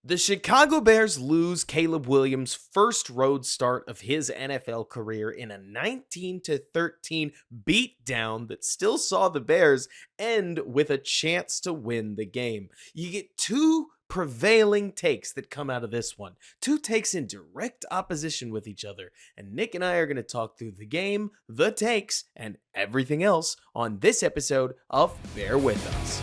The Chicago Bears lose Caleb Williams' first road start of his NFL career in a 19-13 beatdown that still saw the Bears end with a chance to win the game. You get two prevailing takes that come out of this one, two takes in direct opposition with each other, and Nick and I are going to talk through the game, the takes, and everything else on this episode of Bear With Us.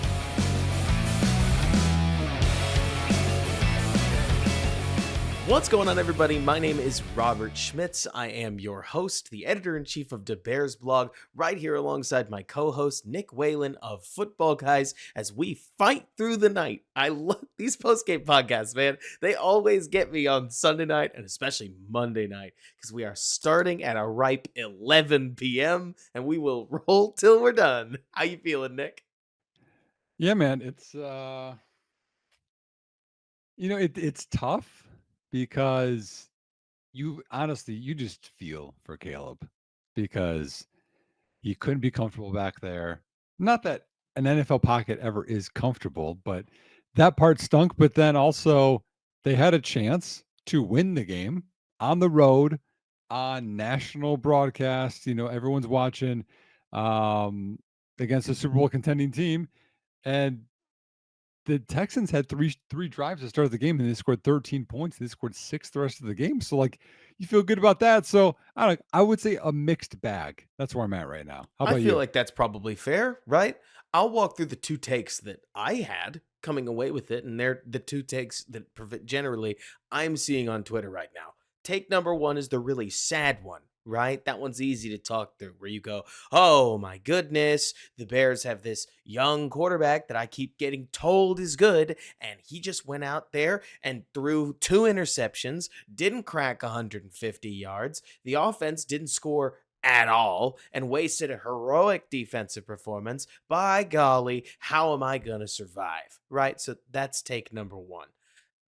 What's going on, everybody? My name is Robert Schmitz. I am your host, the editor-in-chief of the Bears blog, right here alongside my co-host, Nick Whalen of Football Guys, as we fight through the night. I love these post-game podcasts, man. They always get me on Sunday night and especially Monday night, because we are starting at a ripe 11 p.m., and we will roll till we're done. How you feeling, Nick? Yeah, man, it's it's tough because you just feel for Caleb because he couldn't be comfortable back there. Not that an NFL pocket ever is comfortable, but that part stunk. But then also they had a chance to win the game on the road on national broadcast. Everyone's watching um against a Super Bowl contending team. And the Texans had three drives to start the game, and they scored 13 points. They scored 6 the rest of the game. So, you feel good about that. So, I would say a mixed bag. That's where I'm at right now. How I about feel you? like that's probably fair, right? I'll walk through the two takes that I had coming away with it, and they're the two takes that generally I'm seeing on Twitter right now. Take number one is the really sad one, right? That one's easy to talk through, where you go, oh my goodness, the Bears have this young quarterback that I keep getting told is good, and he just went out there and threw two interceptions, didn't crack 150 yards. The offense didn't score at all and wasted a heroic defensive performance. By golly, how am I going to survive? Right? So that's take number one.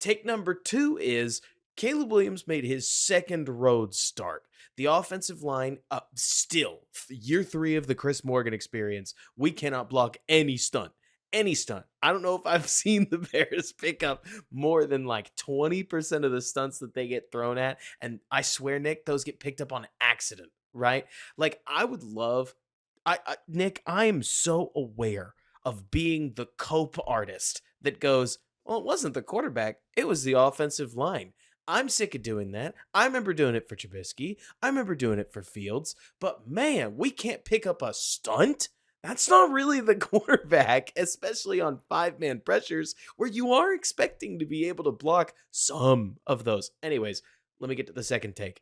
Take number two is Caleb Williams made his second road start. The offensive line, still, year three of the Chris Morgan experience, we cannot block any stunt. Any stunt. I don't know if I've seen the Bears pick up more than like 20% of the stunts that they get thrown at. And I swear, Nick, those get picked up on accident, right? Like, I would love, Nick, I am so aware of being the cope artist that goes, well, it wasn't the quarterback, it was the offensive line. I'm sick of doing that. I remember doing it for Trubisky. I remember doing it for Fields. But man, we can't pick up a stunt. That's not really the quarterback, especially on five-man pressures where you are expecting to be able to block some of those. Anyways, let me get to the second take.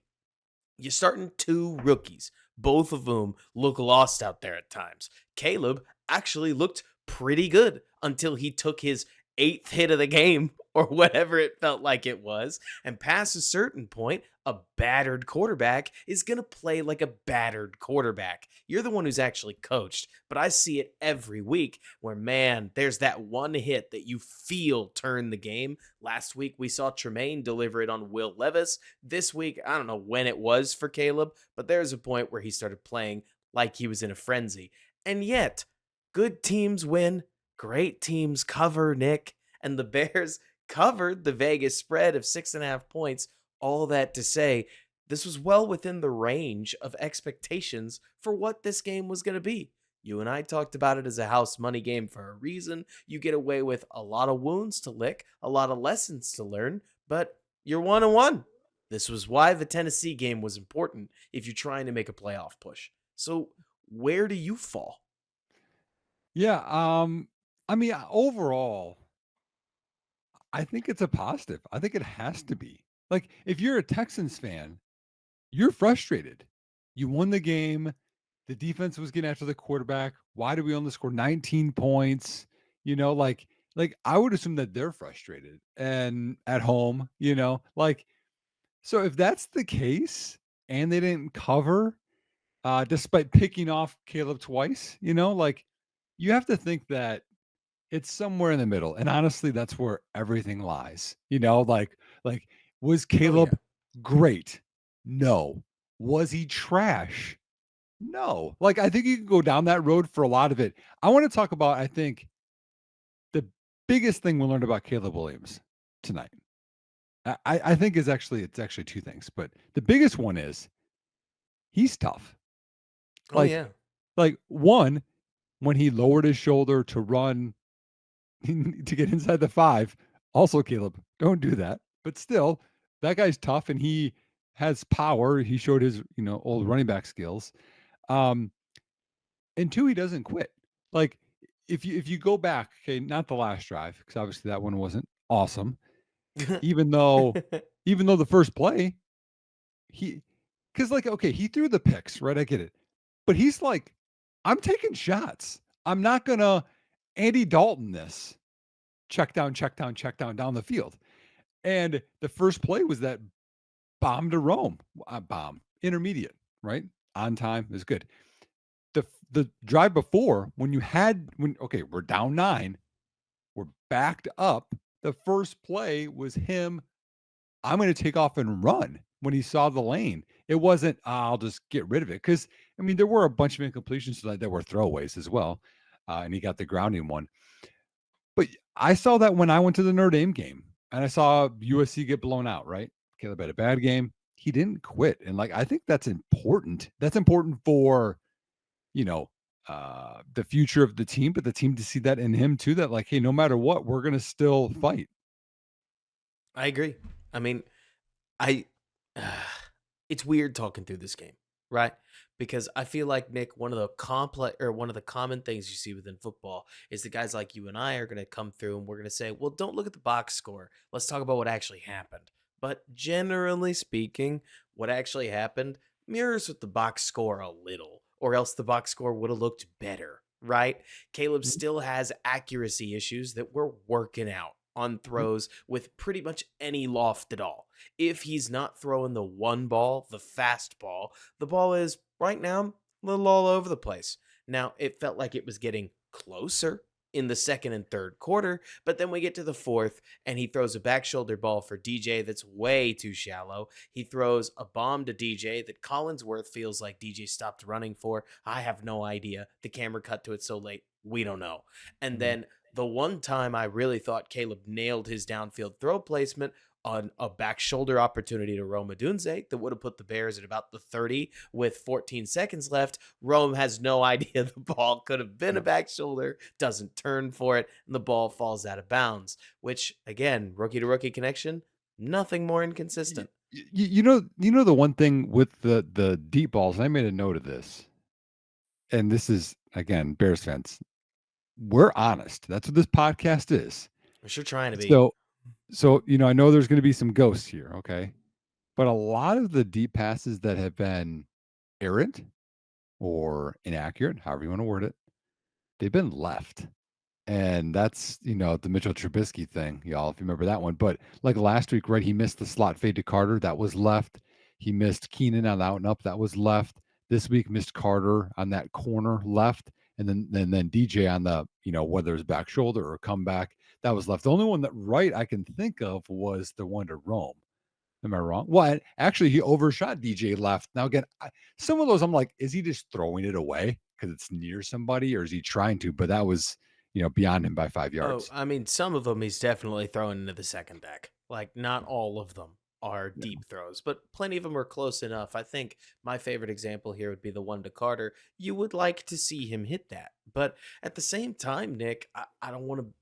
You're starting two rookies, both of whom look lost out there at times. Caleb actually looked pretty good until he took his eighth hit of the game or whatever it felt like it was. And past a certain point, a battered quarterback is going to play like a battered quarterback. You're the one who's actually coached, but I see it every week where, man, there's that one hit that you feel turn the game. Last week, we saw Tremaine deliver it on Will Levis. This week, I don't know when it was for Caleb, but there's a point where he started playing like he was in a frenzy. And yet, good teams win, great teams cover, Nick. And the Bears covered the Vegas spread of 6.5 points. All that to say, this was well within the range of expectations for what this game was going to be. You and I talked about it as a house money game for a reason. You get away with a lot of wounds to lick, a lot of lessons to learn, but you're 1-1. This was why the Tennessee game was important if you're trying to make a playoff push. So, where do you fall? Yeah, overall, I think it's a positive. I think it has to be. If you're a Texans fan, you're frustrated. You won the game. The defense was getting after the quarterback. Why do we only score 19 points? You know, I would assume that they're frustrated and at home, so if that's the case and they didn't cover, despite picking off Caleb twice, you have to think that it's somewhere in the middle. And honestly, that's where everything lies. Was Oh, yeah. Caleb great? No. Was he trash? No. I think you can go down that road for a lot of it. I want to talk about, I think, the biggest thing we learned about Caleb Williams. tonight. I think it's actually two things, but the biggest one is he's tough. Oh Like yeah. one, when he lowered his shoulder to run to get inside the 5, also, Caleb, don't do that. But still, that guy's tough and he has power. He showed his, old running back skills. Um, and 2, he doesn't quit. Like, if you go back, okay, not the last drive, because obviously that one wasn't awesome. Even though even though the first play, he because like, okay, he threw the picks, right? I get it. But he's like, I'm taking shots. I'm not gonna Andy Dalton this. Check down, check down, check down, down the field. And the first play was that bomb to Rome, bomb, intermediate, right? On time is good. The drive before, okay, we're down 9, we're backed up. The first play was him. I'm going to take off and run when he saw the lane. It wasn't, I'll just get rid of it. Cause I mean, there were a bunch of incompletions tonight that were throwaways as well. And he got the grounding one. But I saw that when I went to the Notre Dame game and I saw USC get blown out, right? Caleb had a bad game. He didn't quit. And like, I think that's important. That's important for, you know, the future of the team, but the team to see that in him too, that like, hey, no matter what, we're going to still fight. I agree. I mean, I it's weird talking through this game, right? Because I feel like Nick, one of the common things you see within football is the guys like you and I are going to come through and we're going to say, "Well, don't look at the box score. Let's talk about what actually happened." But generally speaking, what actually happened mirrors with the box score a little, or else the box score would have looked better, right? Caleb Mhm, still has accuracy issues that we're working out on mhm, throws with pretty much any loft at all. If he's not throwing the one ball, the fast ball, the ball is right now a little all over the place. Now, it felt like it was getting closer in the second and third quarter, but then we get to the fourth and he throws a back shoulder ball for DJ that's way too shallow. He throws a bomb to DJ that Collinsworth feels like DJ stopped running for. I have no idea. The camera cut to it so late. We don't know. And mhm. then the one time I really thought Caleb nailed his downfield throw placement on a back shoulder opportunity to Rome Odunze that would have put the Bears at about the 30 with 14 seconds left. Rome has no idea the ball could have been a Yep. back shoulder, doesn't turn for it, and the ball falls out of bounds, which, again, rookie to rookie connection, nothing more Y- inconsistent. you know the one thing with the deep balls, and I made a note of this, and this is again Bears fans. We're honest. That's what this podcast is. We're sure trying to be. So I know there's going to be some ghosts here, okay? But a lot of the deep passes that have been errant or inaccurate, however you want to word it, they've been left. And that's, the Mitchell Trubisky thing, y'all, if you remember that one. But like last week, right, he missed the slot fade to Carter. That was left. He missed Keenan on the out and up. That was left. This week, missed Carter on that corner left. And then DJ on the, whether it's back shoulder or comeback, that was left. The only one that right I can think of was the one to Rome. Am I wrong? Well, actually, he overshot DJ left. Now, again, some of those I'm like, is he just throwing it away because it's near somebody, or is he trying to? But that was, beyond him by 5 Oh, yards. I mean, some of them he's definitely throwing into the second deck. Like, not all of them are Yeah. deep throws, but plenty of them are close enough. I think my favorite example here would be the one to Carter. You would like to see him hit that. But at the same time, Nick, I don't want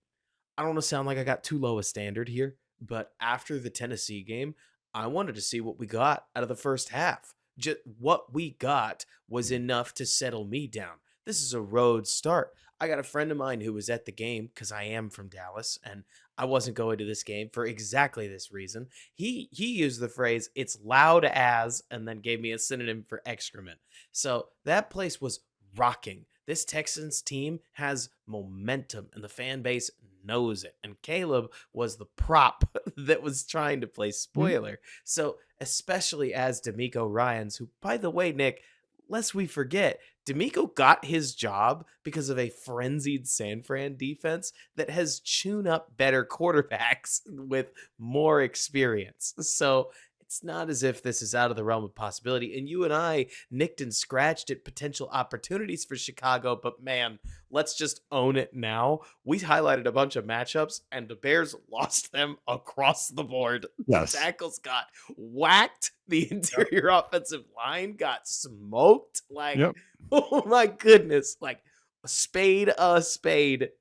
to sound like I got too low a standard here, but after the Tennessee game, I wanted to see what we got out of the first half. Just what we got was enough to settle me down. This is a road start. I got a friend of mine who was at the game because I am from Dallas and I wasn't going to this game for exactly this reason. He used the phrase "it's loud as" and then gave me a synonym for excrement. So that place was rocking. This Texans team has momentum and the fan base knows it. And Caleb was the prop that was trying to play Mhm. spoiler. So, especially as D'Amico Ryans, who, by the way, Nick, lest we forget, D'Amico got his job because of a frenzied San Fran defense that has chewed up better quarterbacks with more experience. So, it's not as if this is out of the realm of possibility. And you and I nicked and scratched at potential opportunities for Chicago, but man, let's just own it now. We highlighted a bunch of matchups, and the Bears lost them across the board. The Yes. tackles got whacked. The Yep. interior offensive line got smoked. Like, Yep. oh my goodness. Like, a spade.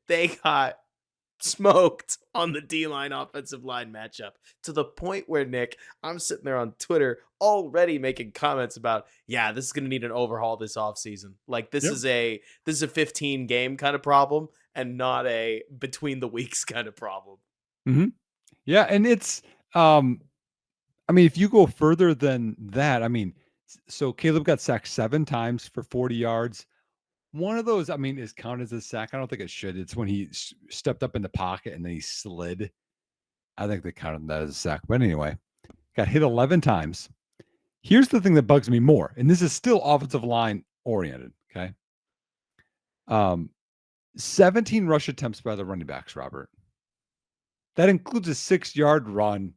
They got smoked on the D-line offensive line matchup to the point where, Nick, I'm sitting there on Twitter already making comments about, yeah, this is going to need an overhaul this offseason. Like Yep. this is a 15 game kind of problem and not a between the weeks kind of problem. hmm Yeah, and it's I mean, if you go further than that, I mean, so Caleb got sacked 7 times for 40 yards. One of those, I mean, is counted as a sack. I don't think it should. It's when he stepped up in the pocket and then he slid. I think they counted that as a sack. But anyway, got hit 11 times. Here's the thing that bugs me more, and this is still offensive line oriented. Okay. 17 rush attempts by the running backs, Robert. That includes a 6-yard run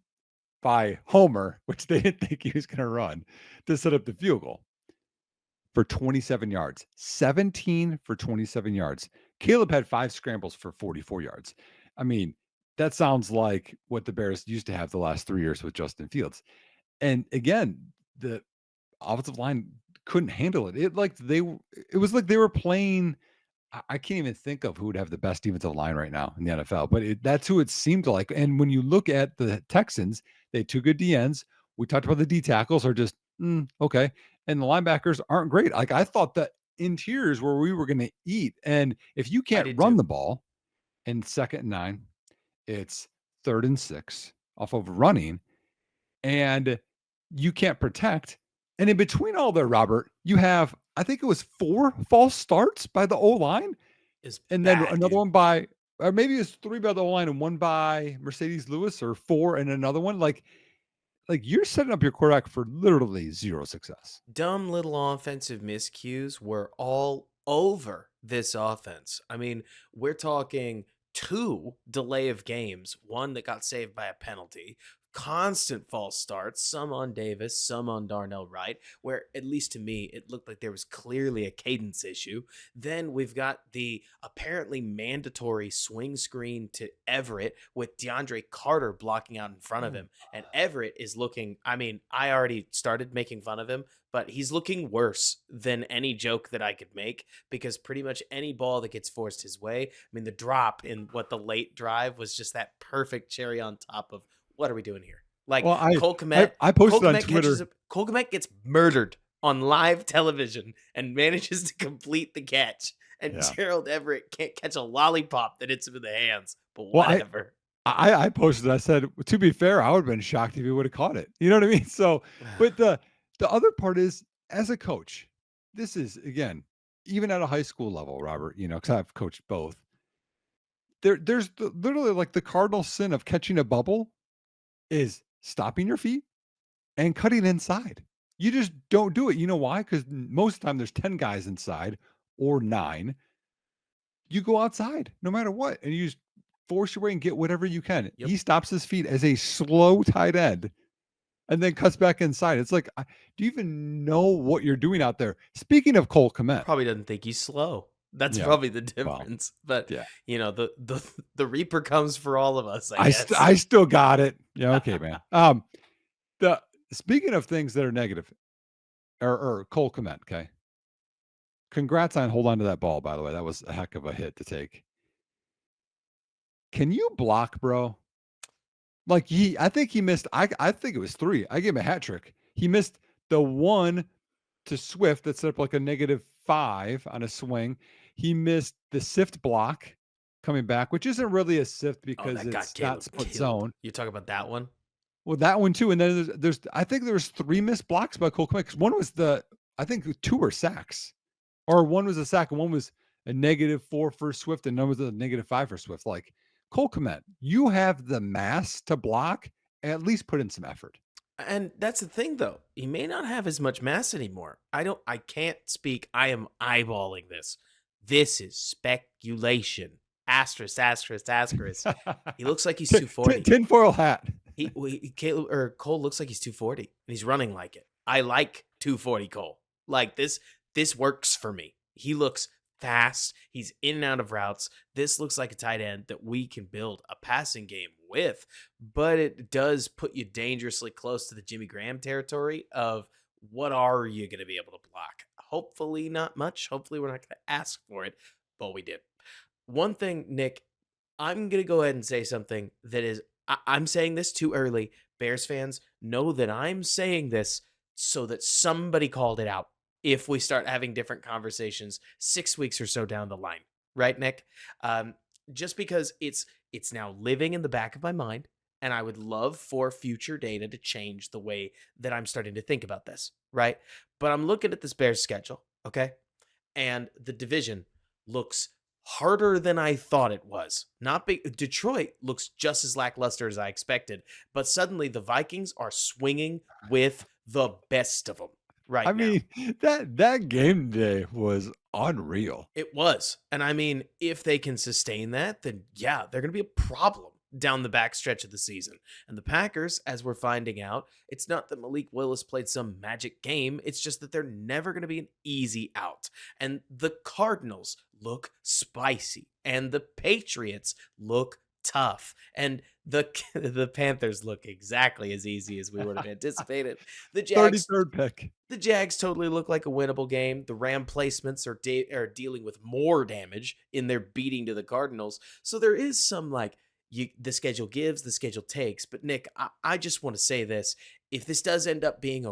by Homer, which they didn't think he was going to run to set up the field goal for 27 yards. 17 for 27 yards. Caleb had 5 scrambles for 44 yards. I mean, that sounds like what the Bears used to have the last 3 years with Justin Fields. And again, the offensive line couldn't handle it. It was like they were playing. I can't even think of who would have the best defensive line right now in the NFL, but that's who it seemed like. And when you look at the Texans, they had 2 good DNs. We talked about the D tackles are just okay, and the linebackers aren't great. Like I thought the interiors where we were going to eat, and if you I can't did run too. the ball in 2nd and 9, it's 3rd and 6 off of running, and you can't protect. And in between all there, Robert, you have I think it was 4 false starts by the O line, Is and then bad, another dude. one by, or maybe it's 3 by the O line and 1 by Mercedes Lewis, or 4 and another one. Like you're setting up your quarterback for literally 0 success. Dumb little offensive miscues were all over this offense. I mean, we're talking 2 delay of games, one that got saved by a penalty, constant false starts, some on Davis, some on Darnell Wright, where at least to me, it looked like there was clearly a cadence issue. Then we've got the apparently mandatory swing screen to Everett with DeAndre Carter blocking out in front of him. And Everett is looking, I mean, I already started making fun of him, but he's looking worse than any joke that I could make because pretty much any ball that gets forced his way, I mean, the drop in what the late drive was just that perfect cherry on top of what are we doing here? Like Well, I Cole I, Kmet, I posted on Twitter. Cole Kmet gets murdered on live television and manages to complete the catch. And Yeah. Gerald Everett can't catch a lollipop that hits him in the hands, but Well, whatever. I posted. I said, to be fair, I would have been shocked if he would have caught it. You know what I mean? So, but the other part is, as a coach, this is again, even at a high school level, Robert. You know, because I've coached both. There's literally like the cardinal sin of catching a bubble is stopping your feet and cutting inside. You just don't do it. You know why? Because most of the time there's 10 guys inside or 9. You go outside no matter what, and you just force your way and get whatever you can. Yep. He stops his feet as a slow tight end and then cuts back inside. It's like, do you even know what you're doing out there? Speaking of Cole Kmet, Probably doesn't think he's slow. That's yeah, probably the well, difference. But yeah, the Reaper comes for all of us, I guess. I still got it. Yeah, okay, man. The Speaking of things that are negative, or Cole Kmet, okay. Congrats on hold on to that ball, by the way. That was a heck of a hit to take. Can you block, bro? Like I think he missed. I think it was 3. I gave him a hat trick. He missed the one to Swift that set up like a -5 on a swing. He missed the sift block coming back, which isn't really a sift Oh, because that got it's not Caleb split killed. zone. You talk about that one? Well, that one too, and then there's I think there was 3 missed blocks by Cole Kmet. One was I think 2 were sacks, or one was a sack and one was a -4 for Swift, and one was a -5 for Swift. Like Cole Kmet, you have the mass to block. At least put in some effort. And that's the thing, though. He may not have as much mass anymore. I can't speak. I am eyeballing this. This is speculation. Asterisk, asterisk, asterisk. He looks like he's 240. Tinfoil hat. Caleb or Cole looks like he's 240 and he's running like it. I like 240 Cole. Like this works for me. He looks fast. He's in and out of routes. This looks like a tight end that we can build a passing game with, but it does put you dangerously close to the Jimmy Graham territory of what are you going to be able to block? Hopefully not much. Hopefully we're not going to ask for it, but we did. One thing, Nick, I'm going to go ahead and say something that is, I'm saying this too early. Bears fans know that I'm saying this so that somebody called it out if we start having different conversations 6 weeks or so down the line. Right, Nick? Um, just because it's now living in the back of my mind, and I would love for future data to change the way that I'm starting to think about this, right? But I'm looking at this Bears schedule, okay? And the division looks harder than I thought it was. Not big. Detroit looks just as lackluster as I expected, but suddenly the Vikings are swinging with the best of them I right now. mean, that game day was unreal. It was. And I mean, if they can sustain that, then yeah, they're going to be a problem down the back stretch of the season. And the Packers, as we're finding out, it's not that Malik Willis played some magic game. It's just that they're never going to be an easy out. And the Cardinals look spicy. And the Patriots look tough. And the the Panthers look exactly as easy as we would have anticipated. The Jags 33rd pick. the Jags totally look like a winnable game. The Ram placements are dealing with more damage in their beating to the Cardinals. So there is some like the schedule gives, the schedule takes. But Nick, I just want to say this: if this does end up being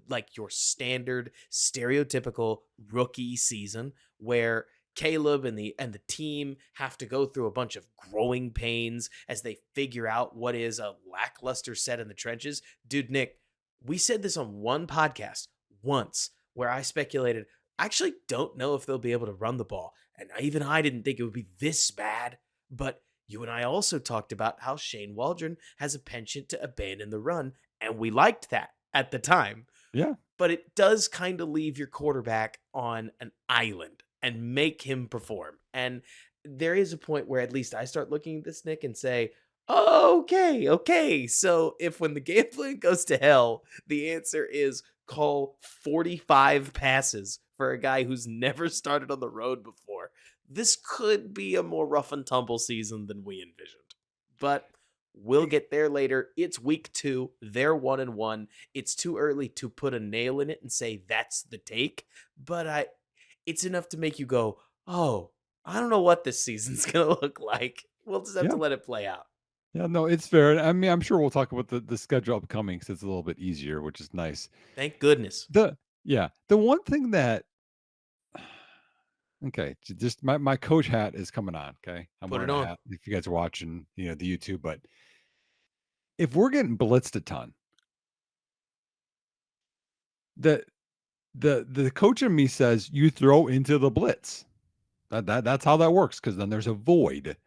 like your standard stereotypical rookie season where Caleb and the team have to go through a bunch of growing pains as they figure out what is a lackluster set in the trenches, dude, Nick, we said this on one podcast once where I speculated, I actually don't know if they'll be able to run the ball. And even I didn't think it would be this bad. But you and I also talked about how Shane Waldron has a penchant to abandon the run. And we liked that at the time. Yeah. But it does kind of leave your quarterback on an island and make him perform. And there is a point where at least I start looking at this, Nick, and say, oh, okay. So if when the game plan goes to hell, the answer is call 45 passes for a guy who's never started on the road before, this could be a more rough and tumble season than we envisioned. But we'll get there later. It's week 2. They're 1-1. It's too early to put a nail in it and say that's the take, but it's enough to make you go, "Oh, I don't know what this season's going to look like." We'll just have to Yeah. let it play out. Yeah, no, it's fair. I mean, I'm sure we'll talk about the schedule upcoming because it's a little bit easier, which is nice. Thank goodness. The Yeah, the one thing that okay, just my coach hat is coming on. Okay, I'm Put it wearing a on. hat. If you guys are watching, the YouTube, but if we're getting blitzed a ton, the the coach in me says you throw into the blitz. That's how that works because then there's a void.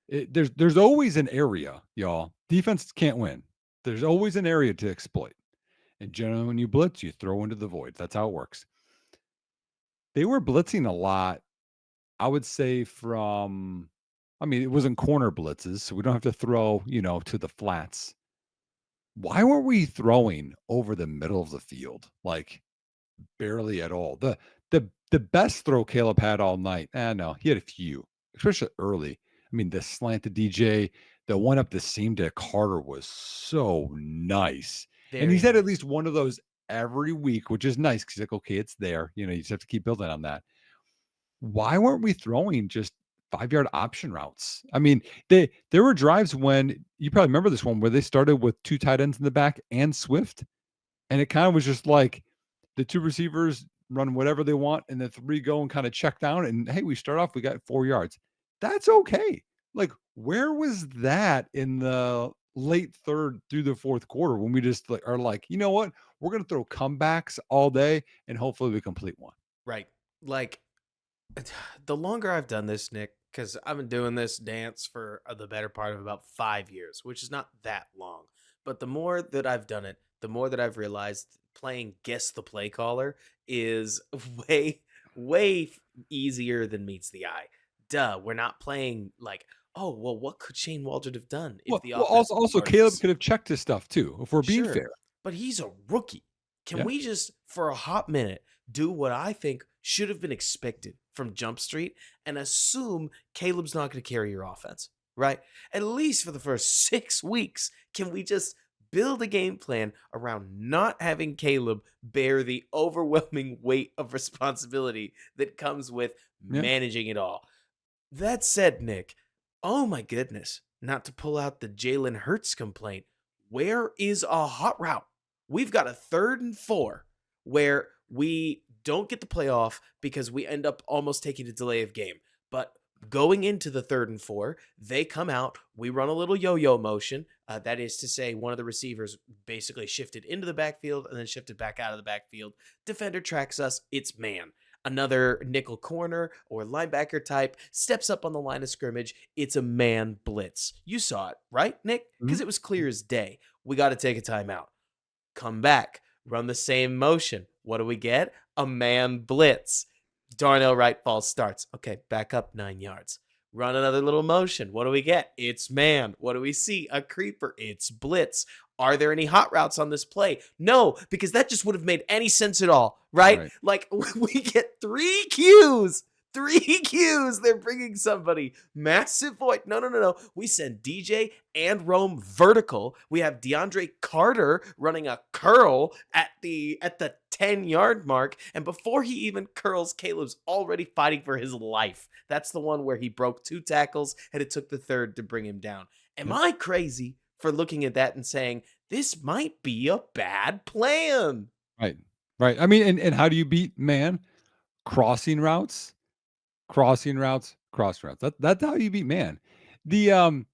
There's always an area, y'all. Defense can't win. There's always an area to exploit. And generally, when you blitz, you throw into the void. That's how it works. They were blitzing a lot, I would say I mean, it wasn't corner blitzes, so we don't have to throw, to the flats. Why were we throwing over the middle of the field? Like barely at all. The best throw Caleb had all night. No, he had a few, especially early. I mean, the slanted DJ, the one up the seam to Carter was so nice. And Very he's had at nice. least one of those every week, which is nice because like, okay, it's there. You just have to keep building on that. Why weren't we throwing just 5-yard option routes? I mean, there were drives when you probably remember this one where they started with 2 tight ends in the back and Swift, and it kind of was just like the 2 receivers run whatever they want, and the 3 go and kind of check down. And hey, we start off, we got 4 yards. That's okay. Like, where was that in the late third through the fourth quarter when we just are like, you know what? We're going to throw comebacks all day and hopefully we complete one. Right. Like the longer I've done this, Nick, because I've been doing this dance for the better part of about 5 years, which is not that long. But the more that I've done it, the more that I've realized playing guess the play caller is way, way easier than meets the eye. Duh, we're not playing like Oh, well, what could Shane Waldron have done if Well, the well, offense also Caleb runs? could have checked his stuff too, if we're being Sure, fair. but he's a rookie. Can Yeah. we just, for a hot minute, do what I think should have been expected from Jump Street and assume Caleb's not going to carry your offense, right? At least for the first 6 weeks, can we just build a game plan around not having Caleb bear the overwhelming weight of responsibility that comes with Yeah. managing it all? That said, Nick, oh my goodness, not to pull out the Jalen Hurts complaint, where is a hot route? We've got a 3rd and 4 where we don't get the playoff because we end up almost taking a delay of game. But going into the 3rd and 4, they come out, we run a little yo yo motion. That is to say, one of the receivers basically shifted into the backfield and then shifted back out of the backfield. Defender tracks us, it's man. Another nickel corner or linebacker type steps up on the line of scrimmage. It's a man blitz. You saw it, right, Nick? Because Mhm. it was clear as day. We got to take a timeout. Come back, run the same motion. What do we get? A man blitz. Darnell Wright false starts. Okay, back up 9 yards. Run another little motion. What do we get? It's man. What do we see? A creeper. It's blitz. Are there any hot routes on this play? No, because that just would have made any sense at all, right? Right. Like we get 3 cues. 3 cues. They're bringing somebody. Massive void. No, no, no, no. We send DJ and Rome vertical. We have DeAndre Carter running a curl at the 10-yard mark, and before he even curls, Caleb's already fighting for his life. That's the one where he broke 2 tackles and it took the third to bring him down. Am Yep. I crazy for looking at that and saying this might be a bad plan? Right. Right. I mean, and how do you beat man? Crossing routes, crossing routes, cross routes. That's how you beat man. The um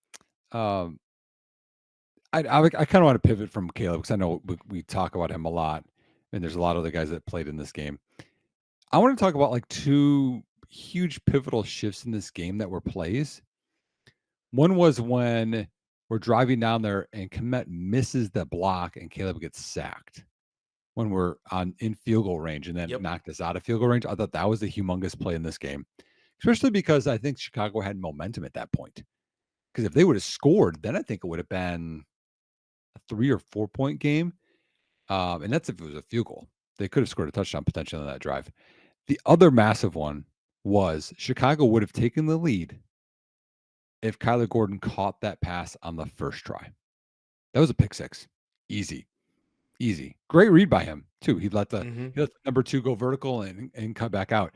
I kind of want to pivot from Caleb because I know we talk about him a lot, and there's a lot of other guys that played in this game. I want to talk about like two huge pivotal shifts in this game that were plays. One was when we're driving down there and Komet misses the block and Caleb gets sacked when we're on in field goal range and then Yep. knocked us out of field goal range. I thought that was a humongous play in this game, especially because I think Chicago had momentum at that point. Because if they would have scored, then I think it would have been a 3 or 4 point game. And that's if it was a field goal. They could have scored a touchdown potentially on that drive. The other massive one was Chicago would have taken the lead if Kyler Gordon caught that pass on the first try. That was a pick six. Easy. Easy. Great read by him, too. Mm-hmm. He let the number 2 go vertical and cut back out.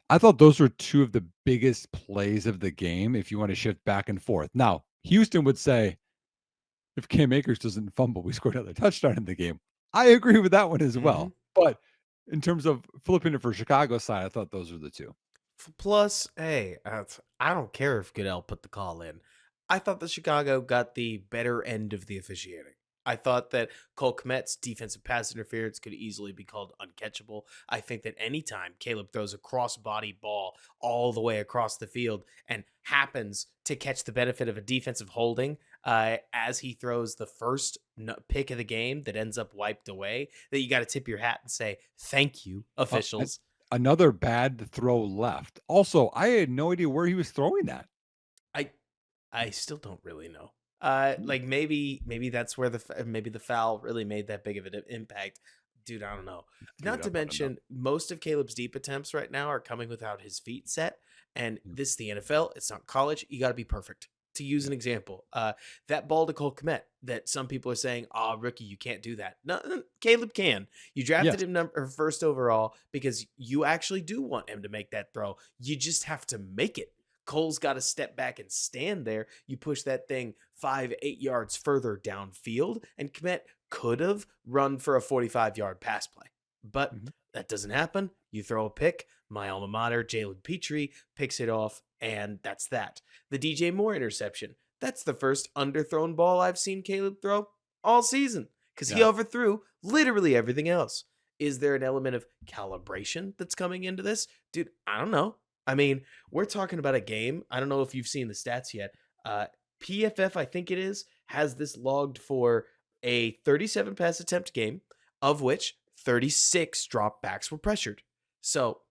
I thought those were two of the biggest plays of the game if you want to shift back and forth. Now, Houston would say, if Cam Akers doesn't fumble, we scored another touchdown in the game. I agree with that one as Mm-hmm. well. But in terms of flipping it for Chicago side, I thought those were the two. Plus, hey, I don't care if Goodell put the call in. I thought that Chicago got the better end of the officiating. I thought that Cole Kmet's defensive pass interference could easily be called uncatchable. I think that anytime Caleb throws a cross-body ball all the way across the field and happens to catch the benefit of a defensive holding as he throws the first pick of the game that ends up wiped away, that you got to tip your hat and say, thank you, And officials. another bad throw left. Also, I had no idea where he was throwing that. I I still don't really know. Hmm, Like maybe that's where maybe the foul really made that big of an impact. Dude, I don't know. Dude, Not I to want to know. mention, most of Caleb's deep attempts right now are coming without his feet set. And Yeah, this is the NFL. It's not college. You got to be perfect. To use yeah, an example, that ball to Cole Kmet that some people are saying, "Oh, rookie, you can't do that." No, Caleb can. You drafted yes. him number first overall because you actually do want him to make that throw. You just have to make it. Cole's got to step back and stand there. You push that thing 5, 8 yards further downfield, and Kmet could have run for a 45-yard pass play. But Mhm. that doesn't happen. You throw a pick. My alma mater, Jalen Petrie, picks it off, and that's that. The DJ Moore interception. That's the first underthrown ball I've seen Caleb throw all season because he Yeah. overthrew literally everything else. Is there an element of calibration that's coming into this? Dude, I don't know. I mean, we're talking about a game. I don't know if you've seen the stats yet. PFF, I think it is, has this logged for a 37 pass attempt game, of which 36 dropbacks were pressured. So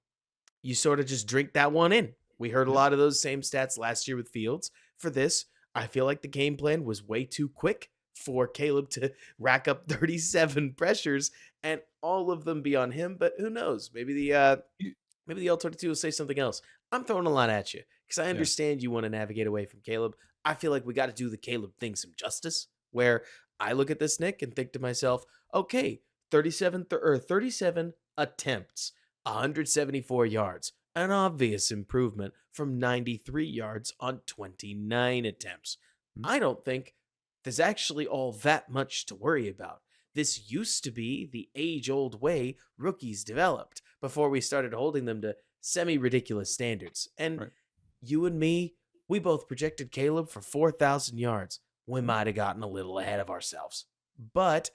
you sort of just drink that one in. We heard a Yep. lot of those same stats last year with Fields. For this, I feel like the game plan was way too quick for Caleb to rack up 37 pressures and all of them be on him. But who knows? You- Maybe the L22 will say something else. I'm throwing a lot at you because I Yeah. understand you want to navigate away from Caleb. I feel like we got to do the Caleb thing some justice. Where I look at this, Nick, and think to myself, okay, 37 attempts, 174 yards, an obvious improvement from 93 yards on 29 attempts. Mhm. I don't think there's actually all that much to worry about. This used to be the age old way rookies developed before we started holding them to semi ridiculous standards. And Right. you and me, we both projected Caleb for 4,000 yards. We might have gotten a little ahead of ourselves. But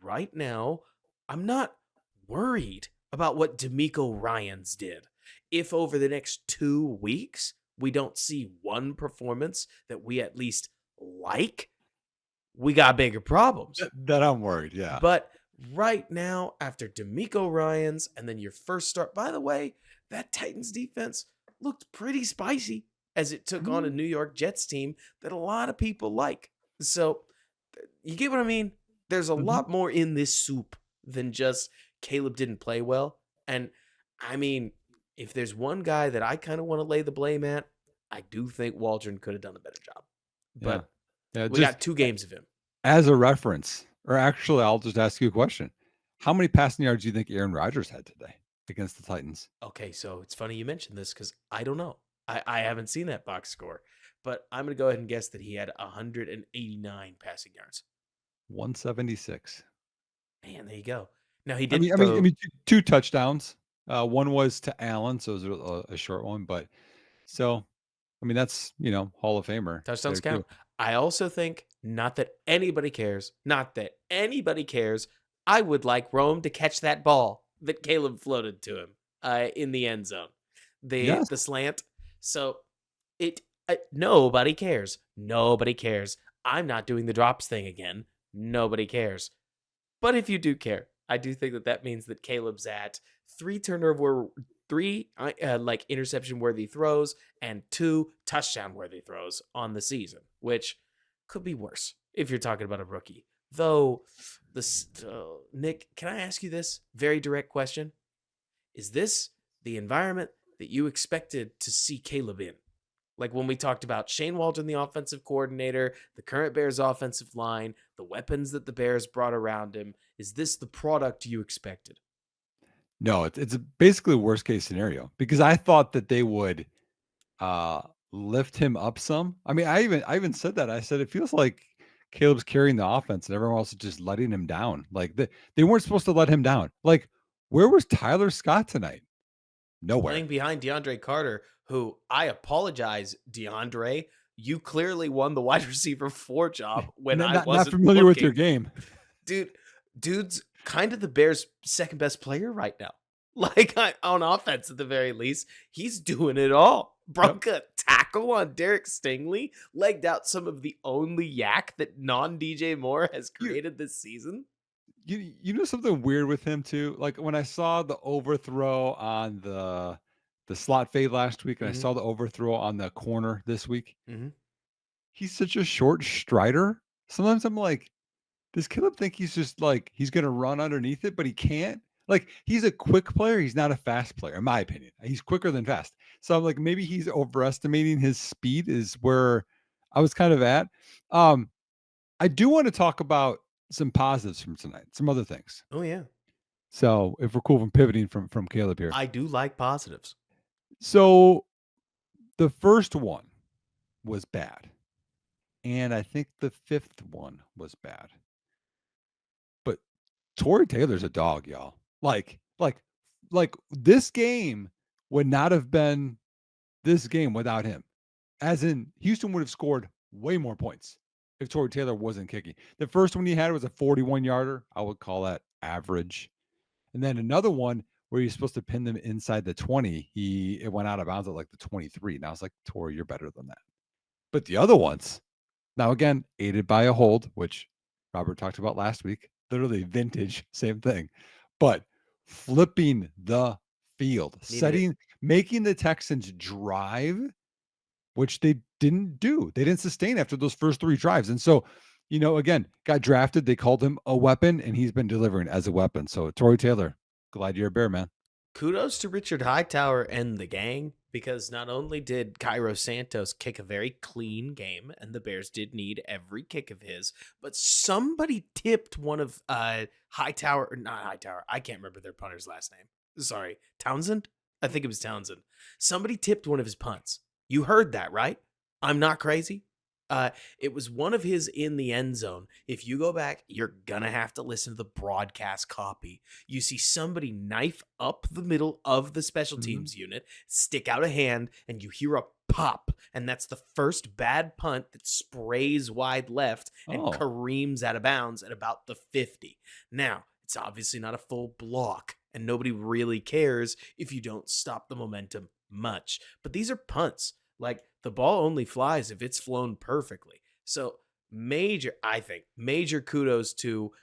right now, I'm not worried about what D'Amico Ryans did. If over the next 2 weeks we don't see one performance that we at least like, we got bigger problems. That I'm worried. Yeah. But right now, after D'Amico Ryans and then your first start, by the way, that Titans defense looked pretty spicy as it took on a Mhm. New York Jets team that a lot of people like. So, you get what I mean? There's a Mhm. lot more in this soup than just Caleb didn't play well. And I mean, if there's one guy that I kind of want to lay the blame at, I do think Waldron could have done a better job. Yeah. But Yeah. we Just got 2 games of him. as a reference, or actually, I'll just ask you a question. How many passing yards do you think Aaron Rodgers had today against the Titans? Okay, so it's funny you mentioned this because I don't know. I haven't seen that box score, but I'm going to go ahead and guess that he had 189 passing yards. 176. Man, there you go. Now, he I mean, did I mean, I throw mean, two touchdowns. One was to Allen, so it was a short one. But so, I mean, that's Hall of Famer touchdowns there too. count. I also think, not that anybody cares, I would like Rome to catch that ball that Caleb floated to him in the end zone. Yes. The slant. So it nobody cares. Nobody cares. I'm not doing the drops thing again. Nobody cares. But if you do care, I do think that that means that Caleb's at three like interception worthy throws and 2 touchdown worthy throws on the season, which could be worse if you're talking about a rookie. Though this Nick, can I ask you this very direct question? Is this the environment that you expected to see Caleb in? Like when we talked about Shane Waldron, the offensive coordinator, the current Bears offensive line, the weapons that the Bears brought around him, is this the product you expected? No, it's basically a worst case scenario because I thought that they would uh lift him up some. I mean, I even said that. I said it feels like Caleb's carrying the offense and everyone else is just letting him down. Like they weren't supposed to let him down. Like, where was Tyler Scott tonight? Nowhere. Playing behind DeAndre Carter, who I apologize, DeAndre, you clearly won the wide receiver 4 job when I Not wasn't familiar with your looking. game. Dude, dude's kind of the Bears' second best player right now. Like on offense, at the very least, he's doing it all. Yep. Broke a tackle on Derek Stingley, legged out some of the only yak that non DJ Moore has You created this season. you know something weird with him too? Like when I saw the overthrow on the slot fade last week and I Hmm. saw the overthrow on the corner this week, Hmm. he's such a short strider. Sometimes I'm like, does Caleb think he's just like he's gonna run underneath it, but he can't? Like he's a quick player, he's not a fast player, in my opinion. He's quicker than fast. So I'm like, maybe he's overestimating his speed, is where I was kind of at. Um, I do want to talk about some positives from tonight, some other things. Oh yeah, So if we're cool from pivoting from Caleb here. I do like positives. So the first one was bad. And I think the fifth one was bad. But Torrey Taylor's a dog, y'all. Like this game would not have been this game without him. As in, Houston would have scored way more points if Torrey Taylor wasn't kicking. The first one he had was a 41-yarder. I would call that average. And then another one where you're supposed to pin them inside the 20, it went out of bounds at like the 23. And I was like, Torrey, you're better than that. But the other ones, now again, aided by a hold, which Robert talked about last week, literally vintage, same thing. But flipping the field, Needed it. making the Texans drive, which they didn't do. They didn't sustain after those first 3 drives. And so, again, got drafted. They called him a weapon, and he's been delivering as a weapon. So, Torrey Taylor, glad you're a Bear, man. Kudos to Richard Hightower and the gang, because not only did Cairo Santos kick a very clean game, and the Bears did need every kick of his, but somebody tipped one of Hightower, or not Hightower, I can't remember their punter's last name. Sorry, Townsend? I think it was Townsend. Somebody tipped one of his punts. You heard that, right? I'm not crazy. It was one of his in the end zone. If you go back, you're gonna have to listen to the broadcast copy. You see somebody knife up the middle of the special Mhm. teams unit, stick out a hand, and you hear a pop. And that's the first bad punt that sprays wide left and Oh, careens out of bounds at about the 50. Now, it's obviously not a full block, and nobody really cares if you don't stop the momentum much. But these are punts. Like, the ball only flies if it's flown perfectly. So, I think, major kudos to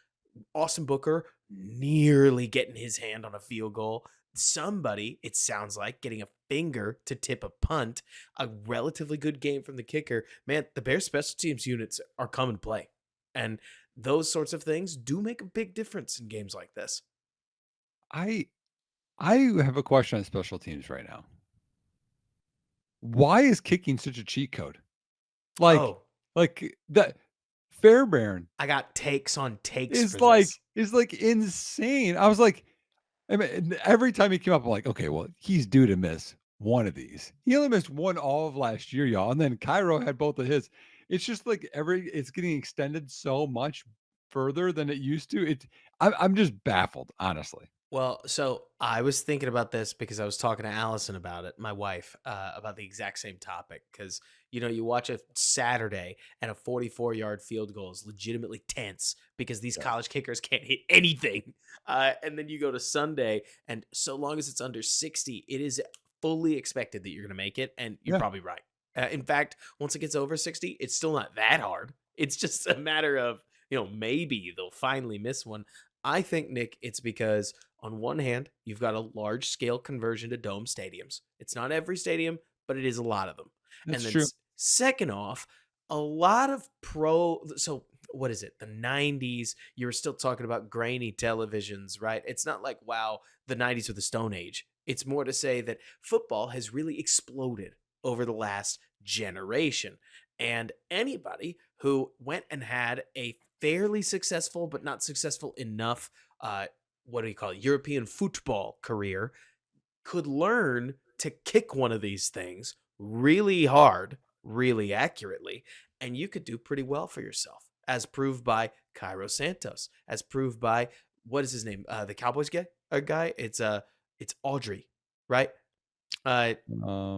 Austin Booker nearly getting his hand on a field goal. Somebody, it sounds like, getting a finger to tip a punt. A relatively good game from the kicker. Man, the Bears special teams units are come and play. And those sorts of things do make a big difference in games like this. I I have a question on special teams right now. Why is kicking such a cheat code? Like Oh, like that Fairbairn I got takes on takes is for like this. is like insane. I was like, I mean, every time he came up, I'm like, okay, well, he's due to miss one of these. He only missed one all of last year, y'all. And then Cairo had both of his. It's just like it's getting extended so much further than it used to. I'm just baffled, honestly. Well, so I was thinking about this because I was talking to Allison about it, my wife, about the exact same topic. Because, you watch a Saturday and a 44-yard field goal is legitimately tense because these Yes. college kickers can't hit anything. And then you go to Sunday, and so long as it's under 60, it is fully expected that you're going to make it. And you're Yeah. probably right. In fact, once it gets over 60, it's still not that hard. It's just a matter of, maybe they'll finally miss one. I think, Nick, it's because on one hand, you've got a large scale conversion to dome stadiums. It's not every stadium, but it is a lot of them. And That's then true. second off, a lot of so what is it? The 90s, you were still talking about grainy televisions, right? It's not like, wow, the 90s were the Stone Age. It's more to say that football has really exploded over the last generation. And anybody who went and had a fairly successful, but not successful enough, what do you call it, European football career, could learn to kick one of these things really hard, really accurately, and you could do pretty well for yourself, as proved by Cairo Santos, as proved by, what is his name? The Cowboys guy. It's Audrey, right? Uh,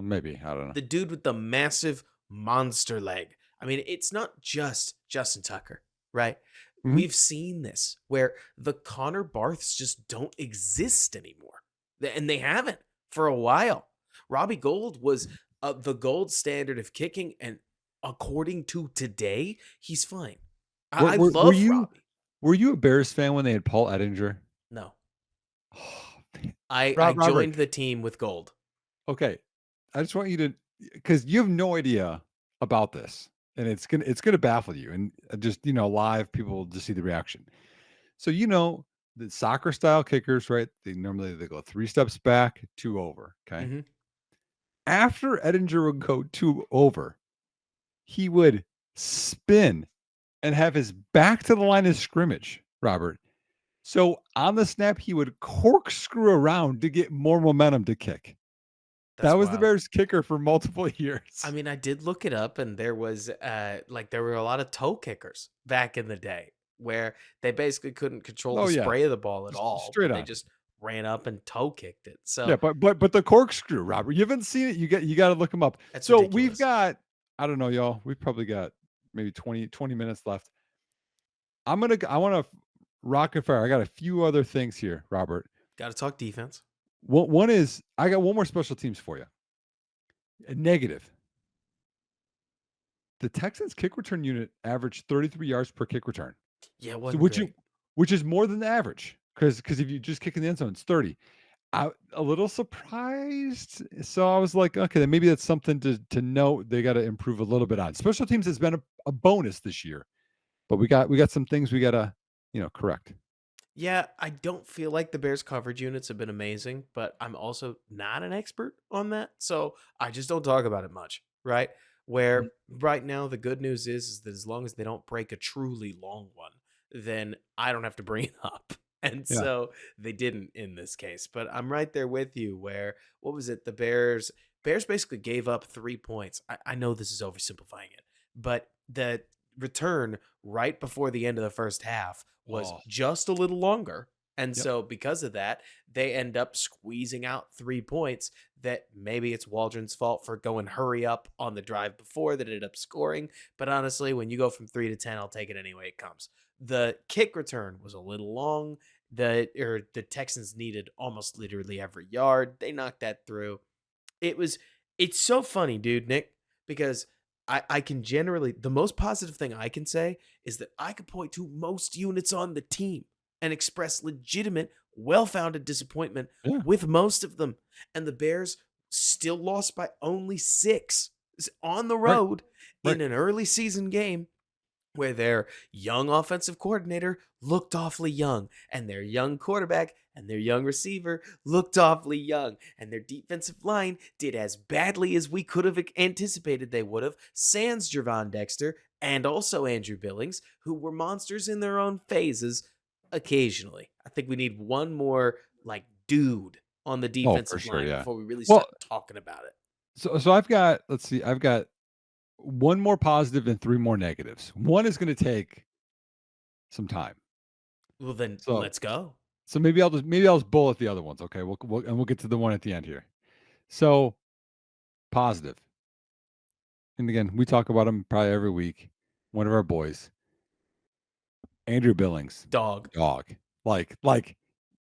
Maybe. I don't know. the dude with the massive monster leg. I mean, it's not just Justin Tucker, right? Mhm. We've seen this where the Connor Barths just don't exist anymore. And they haven't for a while. Robbie Gold was the gold standard of kicking. And according to today, he's fine. Were, I were, were love you Robbie. were you a Bears fan when they had Paul Ettinger? No, Oh, man. I Robert. joined the team with Gold. Okay, I just want you to, because you have no idea about this, and it's gonna baffle you, and just live people will just see the reaction. So the soccer style kickers, right? They go 3 steps back, two over. Okay, Hmm. after Edinger would go two over, he would spin and have his back to the line of scrimmage, Robert. So on the snap, he would corkscrew around to get more momentum to kick. That That's was the wild. Bears kicker for multiple I years. mean, I did look it up, and there was there were a lot of toe kickers back in the day where they basically couldn't control the Oh yeah, spray of the ball at just all, straight but they on. just ran up and toe kicked it. Yeah, So but the corkscrew, Robert, you haven't seen it. You got to look him up. that's So we've ridiculous. got, I don't know, y'all. We've probably got maybe 20 minutes left. I want to rocket fire. I got a few other things here, Robert. Got to talk defense. One is I got one more special teams for you. A negative. The Texans kick return unit averaged 33 yards per kick return. Yeah, it So wasn't great. which is more than the average, because if you just kick in the end zone, it's 30. a little surprised. So I was like, okay, then maybe that's something to note. They got to improve a little bit on. Special teams has been a bonus this year, but we got some things we gotta correct. Yeah, I don't feel like the Bears coverage units have been amazing, but I'm also not an expert on that. So I just don't talk about it much, right? Mhm. Where right now the good news is that as long as they don't break a truly long one, then I don't have to bring it up. And Yeah. so they didn't in this case. But I'm right there with you where what was it? The Bears basically gave up 3 points. I know this is oversimplifying it, but the return right before the end of the first half was Oh, just a little longer. And yep. so because of that, they end up squeezing out 3 points that maybe it's Waldron's fault for going hurry up on the drive before that ended up scoring. But honestly, when you go from 3 to 10, I'll take it any way it comes. The kick return was a little long. The Texans needed almost literally every yard. They knocked that through. It was it's so funny, dude, Nick, because I can generally the most positive thing I can say is that I could point to most units on the team and express legitimate, well-founded disappointment Yeah. with most of them. And the Bears still lost by only 6 on the Right. road Right. in an early season game where their young offensive coordinator looked awfully young, and their young quarterback and their young receiver looked awfully young, and their defensive line did as badly as we could have anticipated they would have, sans Javon Dexter and also Andrew Billings, who were monsters in their own phases occasionally. I think we need one more, like, dude on the Oh, for defensive sure. line Yeah. before we really Well, start talking about it. so I've got, let's see, I've got one more positive and three more negatives. One is going to take some time. Well, then So let's go. so maybe I'll just bullet the other ones. Okay. We'll get to the one at the end here. So positive. And again, we talk about him probably every week. One of our boys, Andrew Billings, Dog. dog, like like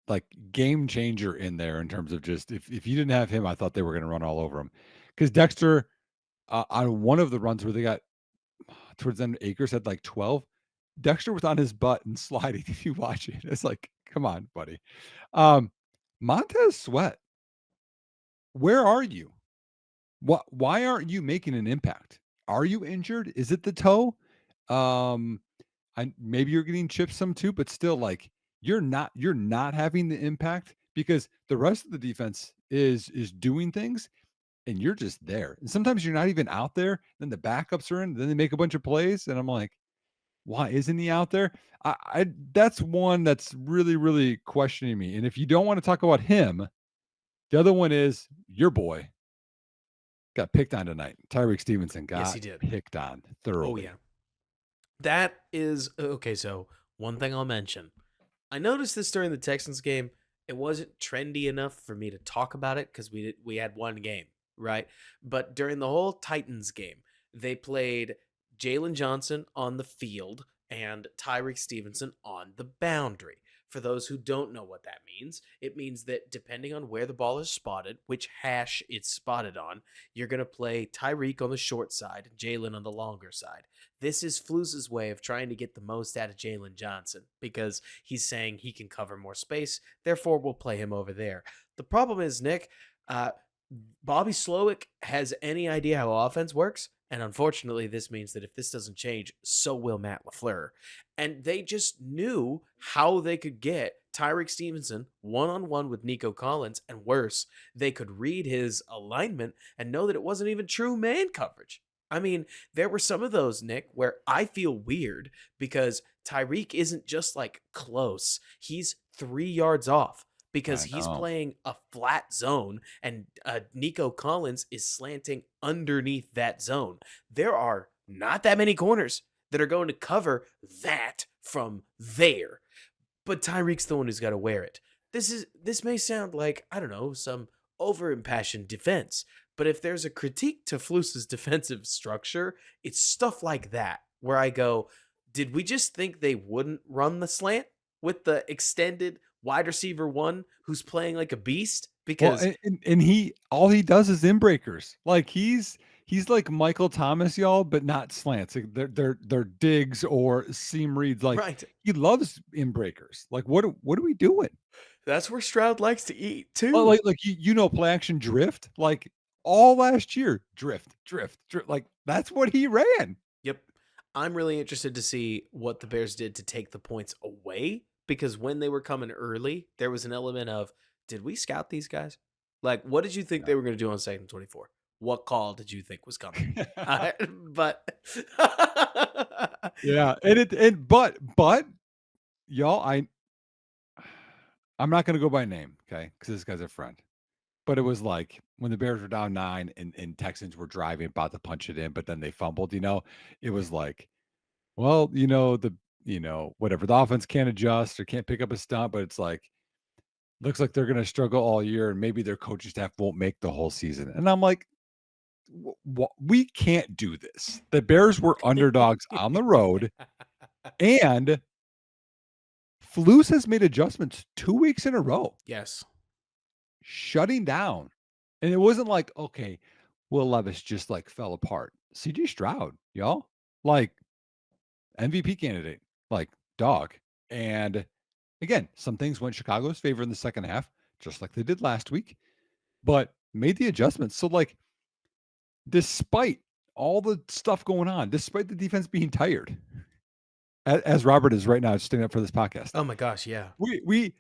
like game changer in there in terms of just if you didn't have him, I thought they were going to run all over him because Dexter on one of the runs where they got towards the end, Akers had like 12. Dexter was on his butt and sliding. If you watch it, it's like, come on, buddy. Um, Montez Sweat, where are you? Why aren't you making an impact? Are you injured? Is it the toe? Um, I maybe you're getting chipped some too, but still, like you're not having the impact because the rest of the defense is doing things and you're just there. And sometimes you're not even out there. Then the backups are in. Then they make a bunch of plays, and I'm like, why isn't he out there? I that's one that's really really questioning me. And if you don't want to talk about him, the other one is your boy got picked on tonight. Tyreek Stevenson Yes, he got did. picked on Oh, thoroughly. yeah. That is okay. So, one thing I'll mention I noticed this during the Texans game. It wasn't trendy enough for me to talk about it because we had one game, right? But during the whole Titans game, they played Jalen Johnson on the field and Tyreek Stevenson on the boundary. For those who don't know what that means, it means that depending on where the ball is spotted, which hash it's spotted on, you're going to play Tyreek on the short side and Jalen on the longer side. This is Fluse's way of trying to get the most out of Jalen Johnson because he's saying he can cover more space. Therefore, we'll play him over there. The problem is, Nick, uh, Bobby Slowick has any idea how offense works. And unfortunately, this means that if this doesn't change, so will Matt LaFleur. And they just knew how they could get Tyreek Stevenson one on one with Nico Collins. And worse, they could read his alignment and know that it wasn't even true man coverage. I mean, there were some of those, Nick, where I feel weird because Tyreek isn't just like close, he's 3 yards off because I he's know. playing a flat zone and Nico Collins is slanting underneath that zone. There are not that many corners that are going to cover that from there, but Tyreek's the one who's got to wear it. This may sound like, I don't know, some over impassioned defense, but if there's a critique to Fluce's defensive structure, it's stuff like that where I go, did we just think they wouldn't run the slant with the extended wide receiver one who's playing like a beast? Well, Because and he all he does is in breakers. Like he's like Michael Thomas, y'all, but not slants. Like, they're digs or seam reads. Like, Right. he loves in breakers. Like, what are we doing? That's where Stroud likes to eat Well, too. play action drift, like, all last year, drift, like, that's what he ran. Yep. I'm really interested to see what the Bears did to take the points away because when they were coming early, there was an element of, did we scout these guys? Like, what did you think they were going to do on second and 24? What call did you think was coming? But Yeah, but y'all, I'm not gonna go by name, okay, because this guy's a friend. But it was like when the Bears were down 9 and Texans were driving, about to punch it in, but then they fumbled, it was like, well, whatever, the offense can't adjust or can't pick up a stunt, but it's like, looks like they're gonna struggle all year and maybe their coaching staff won't make the whole season. And I'm like, we can't do this. The Bears were underdogs on the road, and Flus has made adjustments 2 weeks in a row, yes. shutting down. And it wasn't like, okay, Will Levis just like fell apart. CJ Stroud, y'all, like, MVP candidate, like, dog. And again, some things went Chicago's favor in the second half, just like they did last week, but made the adjustments. So, like, despite all the stuff going on, despite the defense being tired, as Robert is right now standing up for this podcast, Oh my gosh, yeah. we need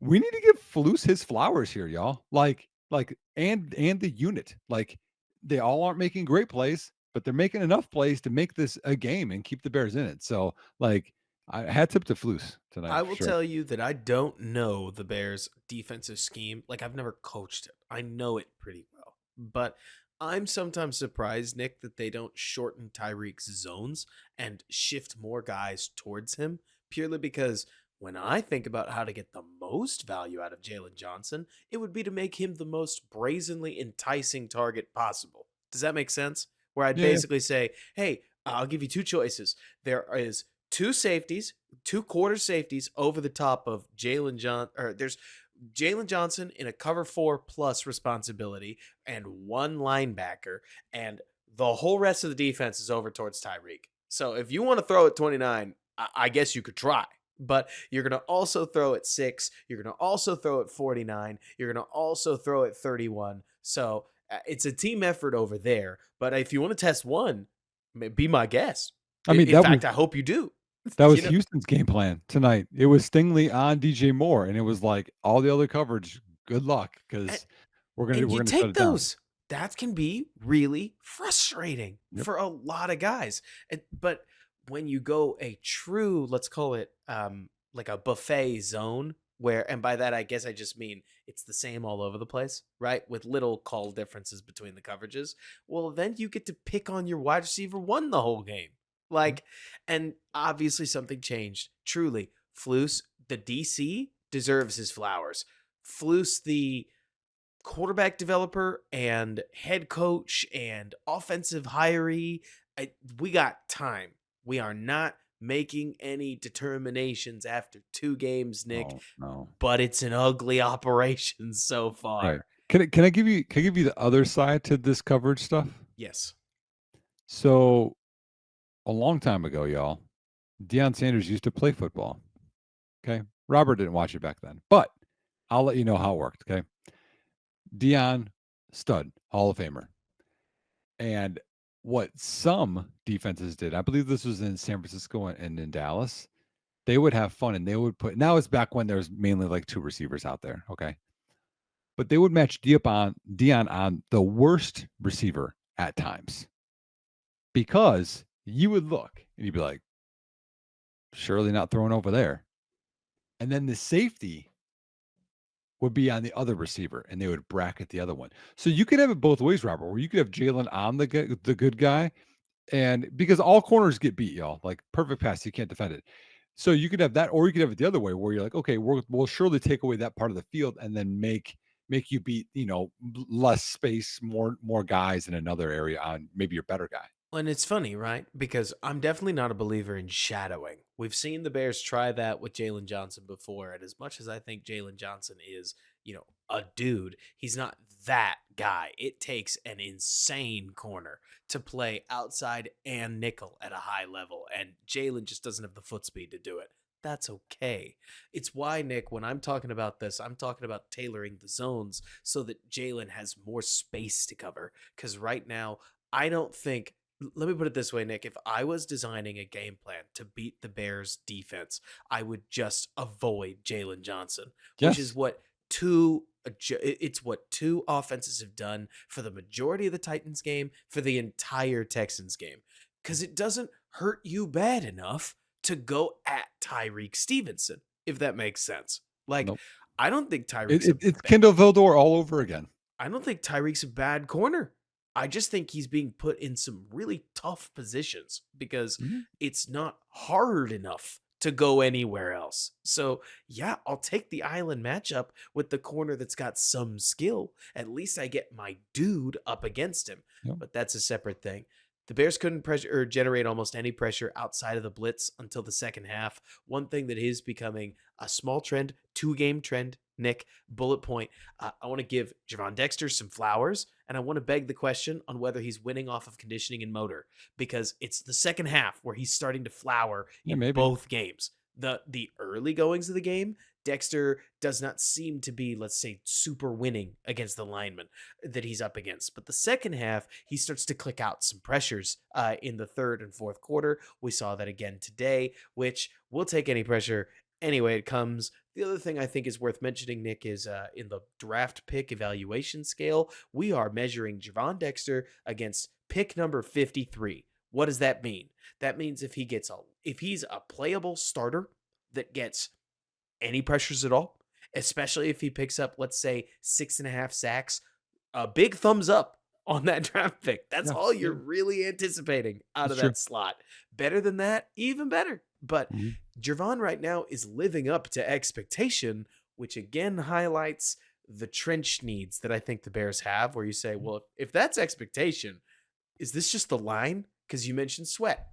to give Flus his flowers here, y'all. And the unit. Like, they all aren't making great plays, but they're making enough plays to make this a game and keep the Bears in it. So, like, I hats up to Flus tonight I for will sure. tell you that I don't know the Bears' defensive scheme. Like, I've never coached it. I know it pretty well. But I'm sometimes surprised, Nick, that they don't shorten Tyreek's zones and shift more guys towards him, purely because when I think about how to get the most value out of Jalen Johnson, it would be to make him the most brazenly enticing target possible. Does that make sense? Where I'd Yeah, yeah. basically say, hey, I'll give you two choices. There is two safeties, two quarter safeties over the top of there's Jalen Johnson in a cover 4 plus responsibility and one linebacker, and the whole rest of the defense is over towards Tyreek. So if you want to throw at 29, I guess you could try. But you're going to also throw at 6. You're going to also throw at 49. You're going to also throw at 31. So it's a team effort over there. But if you want to test one, be my guest. I mean, In fact, I hope you do. that was You know, Houston's game plan tonight. It was Stingley on DJ Moore, and it was like all the other coverage, good luck, and, because and we're you gonna shut take it down. those. That can be really frustrating Yep. for a lot of guys. But when you go a true, let's call it like a buffet zone, where, and by that I guess I just mean it's the same all over the place, right? With little call differences between the coverages. Well, then you get to pick on your wide receiver one the whole game. Yep. Like, and obviously something changed. Truly, Flus, the DC, deserves his flowers. Flus, the quarterback developer and head coach and offensive hiree, we got time. We are not making any determinations after 2 games, Nick, No, no. but it's an ugly operation so Right. far. Can I give you the other side to this coverage stuff? Yes. So, a long time ago, y'all, Deion Sanders used to play football. Okay. Robert didn't watch it back then, but I'll let you know how it worked. Okay. Deion, stud, Hall of Famer. And what some defenses did, I believe this was in San Francisco and in Dallas, they would have fun and they would now it's back when there's mainly like two receivers out there. Okay. But they would match Dion on the worst receiver at times, because you would look and you'd be like, surely not throwing over there. And then the safety would be on the other receiver and they would bracket the other one. So you could have it both ways, Robert, where you could have Jalen on the good guy. And because all corners get beat, y'all, like, perfect pass, you can't defend it. So you could have that, or you could have it the other way where you're like, okay, we'll surely take away that part of the field and then make you beat, less space, more guys in another area on maybe your better guy. And it's funny, right? Because I'm definitely not a believer in shadowing. We've seen the Bears try that with Jalen Johnson before. And as much as I think Jalen Johnson is, a dude, he's not that guy. It takes an insane corner to play outside and nickel at a high level. And Jalen just doesn't have the foot speed to do it. That's okay. It's why, Nick, when I'm talking about this, I'm talking about tailoring the zones so that Jalen has more space to cover. Because right now, I don't think, let me put it this way, Nick. If I was designing a game plan to beat the Bears defense, I would just avoid Jalen Johnson, which is Yes. what it's what two offenses have done for the majority of the Titans game, for the entire Texans game. Because it doesn't hurt you bad enough to go at Tyreek Stevenson, if that makes sense. Like, Nope. I don't think It, Tyreek's a it, it's bad Kindle Vildor all over again. I don't think Tyreek's a bad corner. I just think he's being put in some really tough positions because Mhm. it's not hard enough to go anywhere else. So, yeah, I'll take the island matchup with the corner that's got some skill. At least I get my dude up against him, Yep. but that's a separate thing. The Bears couldn't pressure or generate almost any pressure outside of the blitz until the second half. One thing that is becoming a small trend, 2-game trend, Nick, bullet point. I want to give Javon Dexter some flowers, and I want to beg the question on whether he's winning off of conditioning and motor because it's the second half where he's starting to flower Yeah, in maybe. both games. The early goings of the game, Dexter does not seem to be, let's say, super winning against the lineman that he's up against. But the second half, he starts to click out some pressures in the third and fourth quarter. We saw that again today, which will take any pressure anyway it comes. The other thing I think is worth mentioning, Nick, is in the draft pick evaluation scale, we are measuring Javon Dexter against pick number 53. What does that mean? That means if he's a playable starter that gets any pressures at all, especially if he picks up, let's say, 6.5 sacks, a big thumbs up on that draft pick. That's Yeah. all you're Yeah. really anticipating out It's of true. that slot. Better than that, even better. But Mhm. Jervon right now is living up to expectation, which again highlights the trench needs that I think the Bears have, where you say, well, if that's expectation, is this just the line? Because you mentioned Sweat.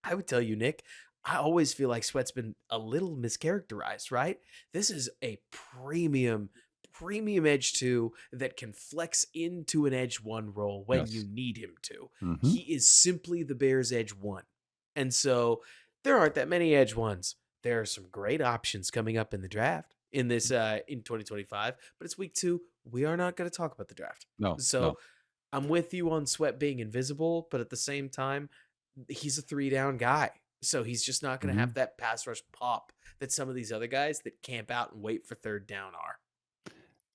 I would tell you, Nick, I always feel like Sweat's been a little mischaracterized, right? This is a premium edge two that can flex into an edge one role when you Yes. need him to. Hmm. He is simply the Bears edge one. And so there aren't that many edge ones. There are some great options coming up in the draft in 2025, but it's week 2. We are not going to talk about the draft. No, So no. I'm with you on Sweat being invisible, but at the same time, he's a 3 down guy. So he's just not going to Hmm. have that pass rush pop that some of these other guys that camp out and wait for third down are.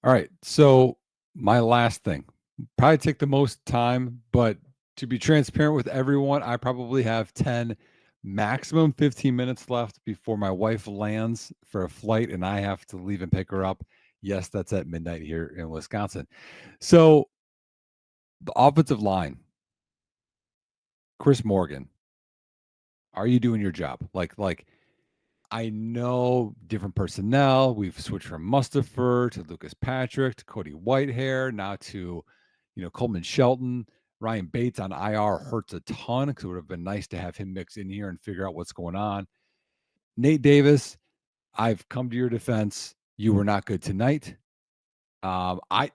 All right. So my last thing, probably take the most time, but to be transparent with everyone, I probably have 10, maximum 15 minutes left before my wife lands for a flight and I have to leave and pick her up. Yes, that's at midnight here in Wisconsin. So the offensive line, Chris Morgan, are you doing your job? Like I know different personnel. We've switched from Mustafer to Lucas Patrick to Cody Whitehair, now to, Coleman Shelton. Ryan Bates on IR hurts a ton because it would have been nice to have him mix in here and figure out what's going on. Nate Davis, I've come to your defense. You were not good tonight. I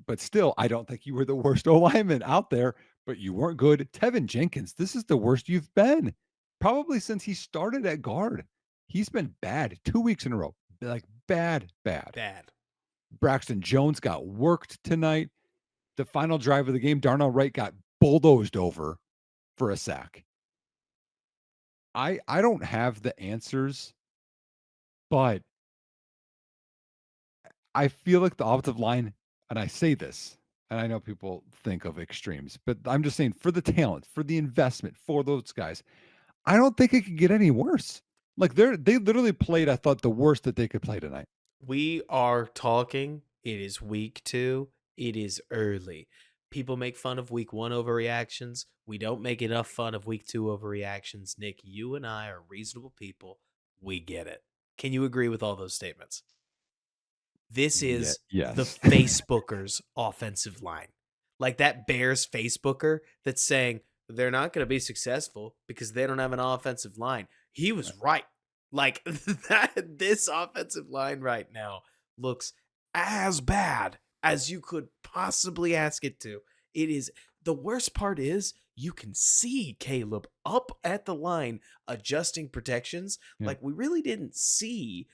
but still, I don't think you were the worst O lineman out there, but you weren't good. Tevin Jenkins, this is the worst you've been probably since he started at guard. He's been bad 2 weeks in a row, like bad, bad. Bad. Braxton Jones got worked tonight. The final drive of the game, Darnell Wright got bulldozed over for a sack. I don't have the answers, but I feel like the offensive line, and I say this, and I know people think of extremes, but I'm just saying for the talent, for the investment, for those guys, I don't think it could get any worse. Like they literally played, I thought, the worst that they could play tonight. We are talking. It is week 2. It is early. People make fun of week 1 overreactions. We don't make enough fun of week 2 overreactions. Nick, you and I are reasonable people. We get it. Can you agree with all those statements? This Yeah, is the yes. Facebooker's offensive line. Like that Bears Facebooker that's saying, they're not going to be successful because they don't have an offensive line. He was right. Like that, this offensive line right now looks as bad as you could possibly ask it to. It is the worst part is you can see Caleb up at the line adjusting protections Yeah. like we really didn't see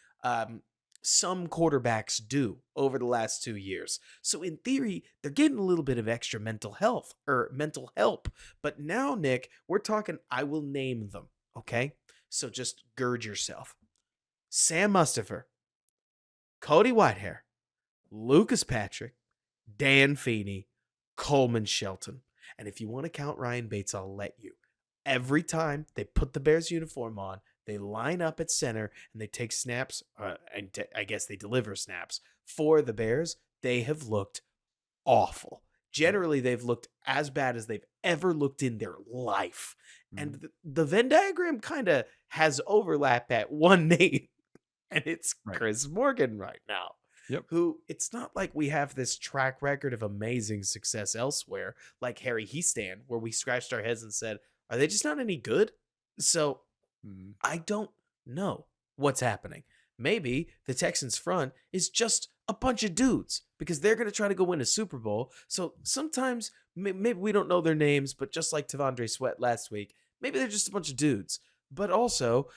some quarterbacks do over the last 2 years. So in theory, they're getting a little bit of extra mental health or mental help. But now, Nick, we're talking, I will name them. Okay. So just gird yourself. Sam Mustafer, Cody Whitehair, Lucas Patrick, Dan Feeney, Coleman Shelton. And if you want to count Ryan Bates, I'll let you. Every time they put the Bears uniform on, they line up at center and they take snaps, I guess they deliver snaps for the Bears. They have looked awful. Yep. Generally, they've looked as bad as they've ever looked in their life. And Mhm. the Venn diagram kind of has overlap at one name, and it's Right. Chris Morgan right now, Yep. who it's not like we have this track record of amazing success elsewhere, like Harry Heastan, where we scratched our heads and said, are they just not any good? So Mhm. I don't know what's happening. Maybe the Texans front is just a bunch of dudes because they're going to try to go win a Super Bowl. So sometimes maybe we don't know their names, but just like Tavondre Sweat last week, maybe they're just a bunch of dudes. But also,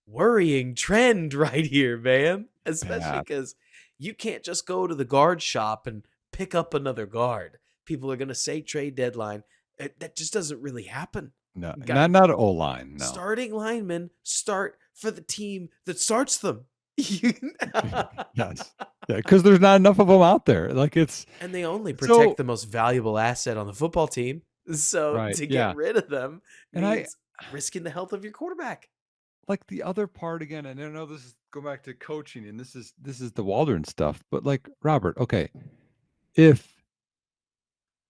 worrying trend right here, man. Especially Bad. because you can't just go to the guard shop and pick up another guard. People are going to say trade deadline. That just doesn't really happen. No, Got not an O-line, no. starting linemen start for the team that starts them. Yes. Yeah, because there's not enough of them out there. Like, it's And they only protect so the most valuable asset on the football team. So right, to get yeah. rid of them And I means risking the health of your quarterback. like, the other part again, and I know this is go back to coaching, and this is the Waldron stuff, but, like, Robert, okay, if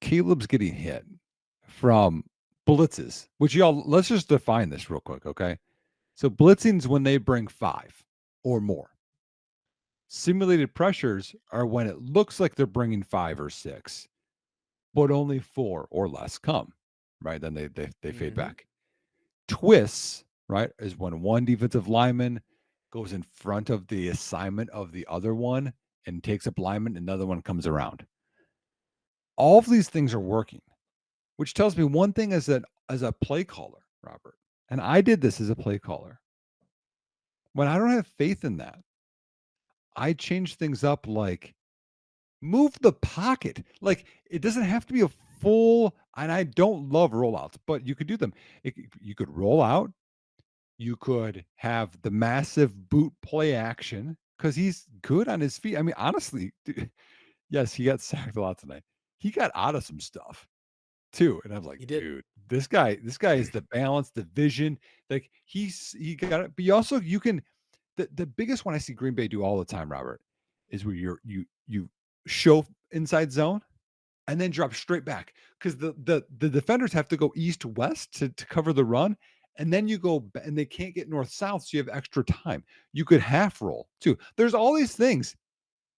Caleb's getting hit from blitzes, which y'all let's just define this real quick, okay? So blitzing's when they bring 5 or more. Simulated pressures are when it looks like they're bringing 5 or 6, but only 4 or less come, right? Then they fade Mm-hmm. back. Twists, right, is when one defensive lineman goes in front of the assignment of the other one and takes up lineman, another one comes around. All of these things are working, which tells me one thing as a play caller, Robert. And I did this as a play caller. When I don't have faith in that, I change things up like move the pocket. Like it doesn't have to be a full, and I don't love rollouts, but you could do them. You could roll out. You could have the massive boot play action because he's good on his feet. I mean, honestly, yes, he got sacked a lot tonight. He got out of some stuff too, and I'm like, He did. dude, this guy is the balance, the vision. Like he got it. But you also you can the biggest one I see Green Bay do all the time, Robert, is where you show inside zone and then drop straight back because the defenders have to go east west to cover the run, and then you go and they can't get north south, so you have extra time. You could half roll too. There's all these things.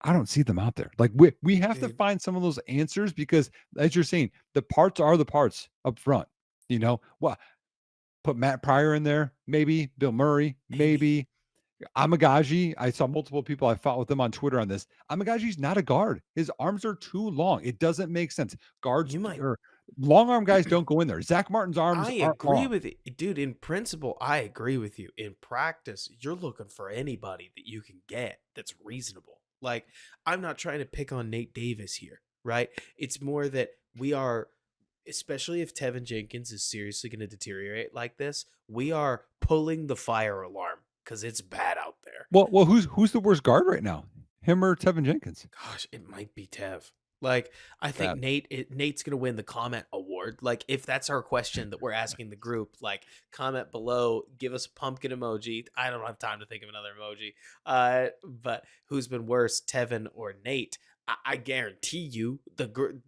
I don't see them out there. Like we have to Dude, find some of those answers because, as you're saying, the parts are the parts up front. You know what? Put Matt Pryor in there, maybe Bill Murray, maybe. maybe Amagaji. I saw multiple people. I fought with them on Twitter on this. Amagaji's not a guard. His arms are too long. It doesn't make sense. Guards You might or long arm guys don't go in there. Zach Martin's arms I aren't agree long. with it. Dude, in principle, I agree with you. In practice, you're looking for anybody that you can get that's reasonable. Like, I'm not trying to pick on Nate Davis here, right? It's more that we are, especially if Tevin Jenkins is seriously going to deteriorate like this, we are pulling the fire alarm because it's bad out there. Well, who's the worst guard right now? Him or Tevin Jenkins? Gosh, it might be Tev. Like, I think Bad. Nate's gonna win the comment award. Like, if that's our question that we're asking the group, like, comment below, give us a pumpkin emoji. I don't have time to think of another emoji. But who's been worse, Tevin or Nate? I guarantee you,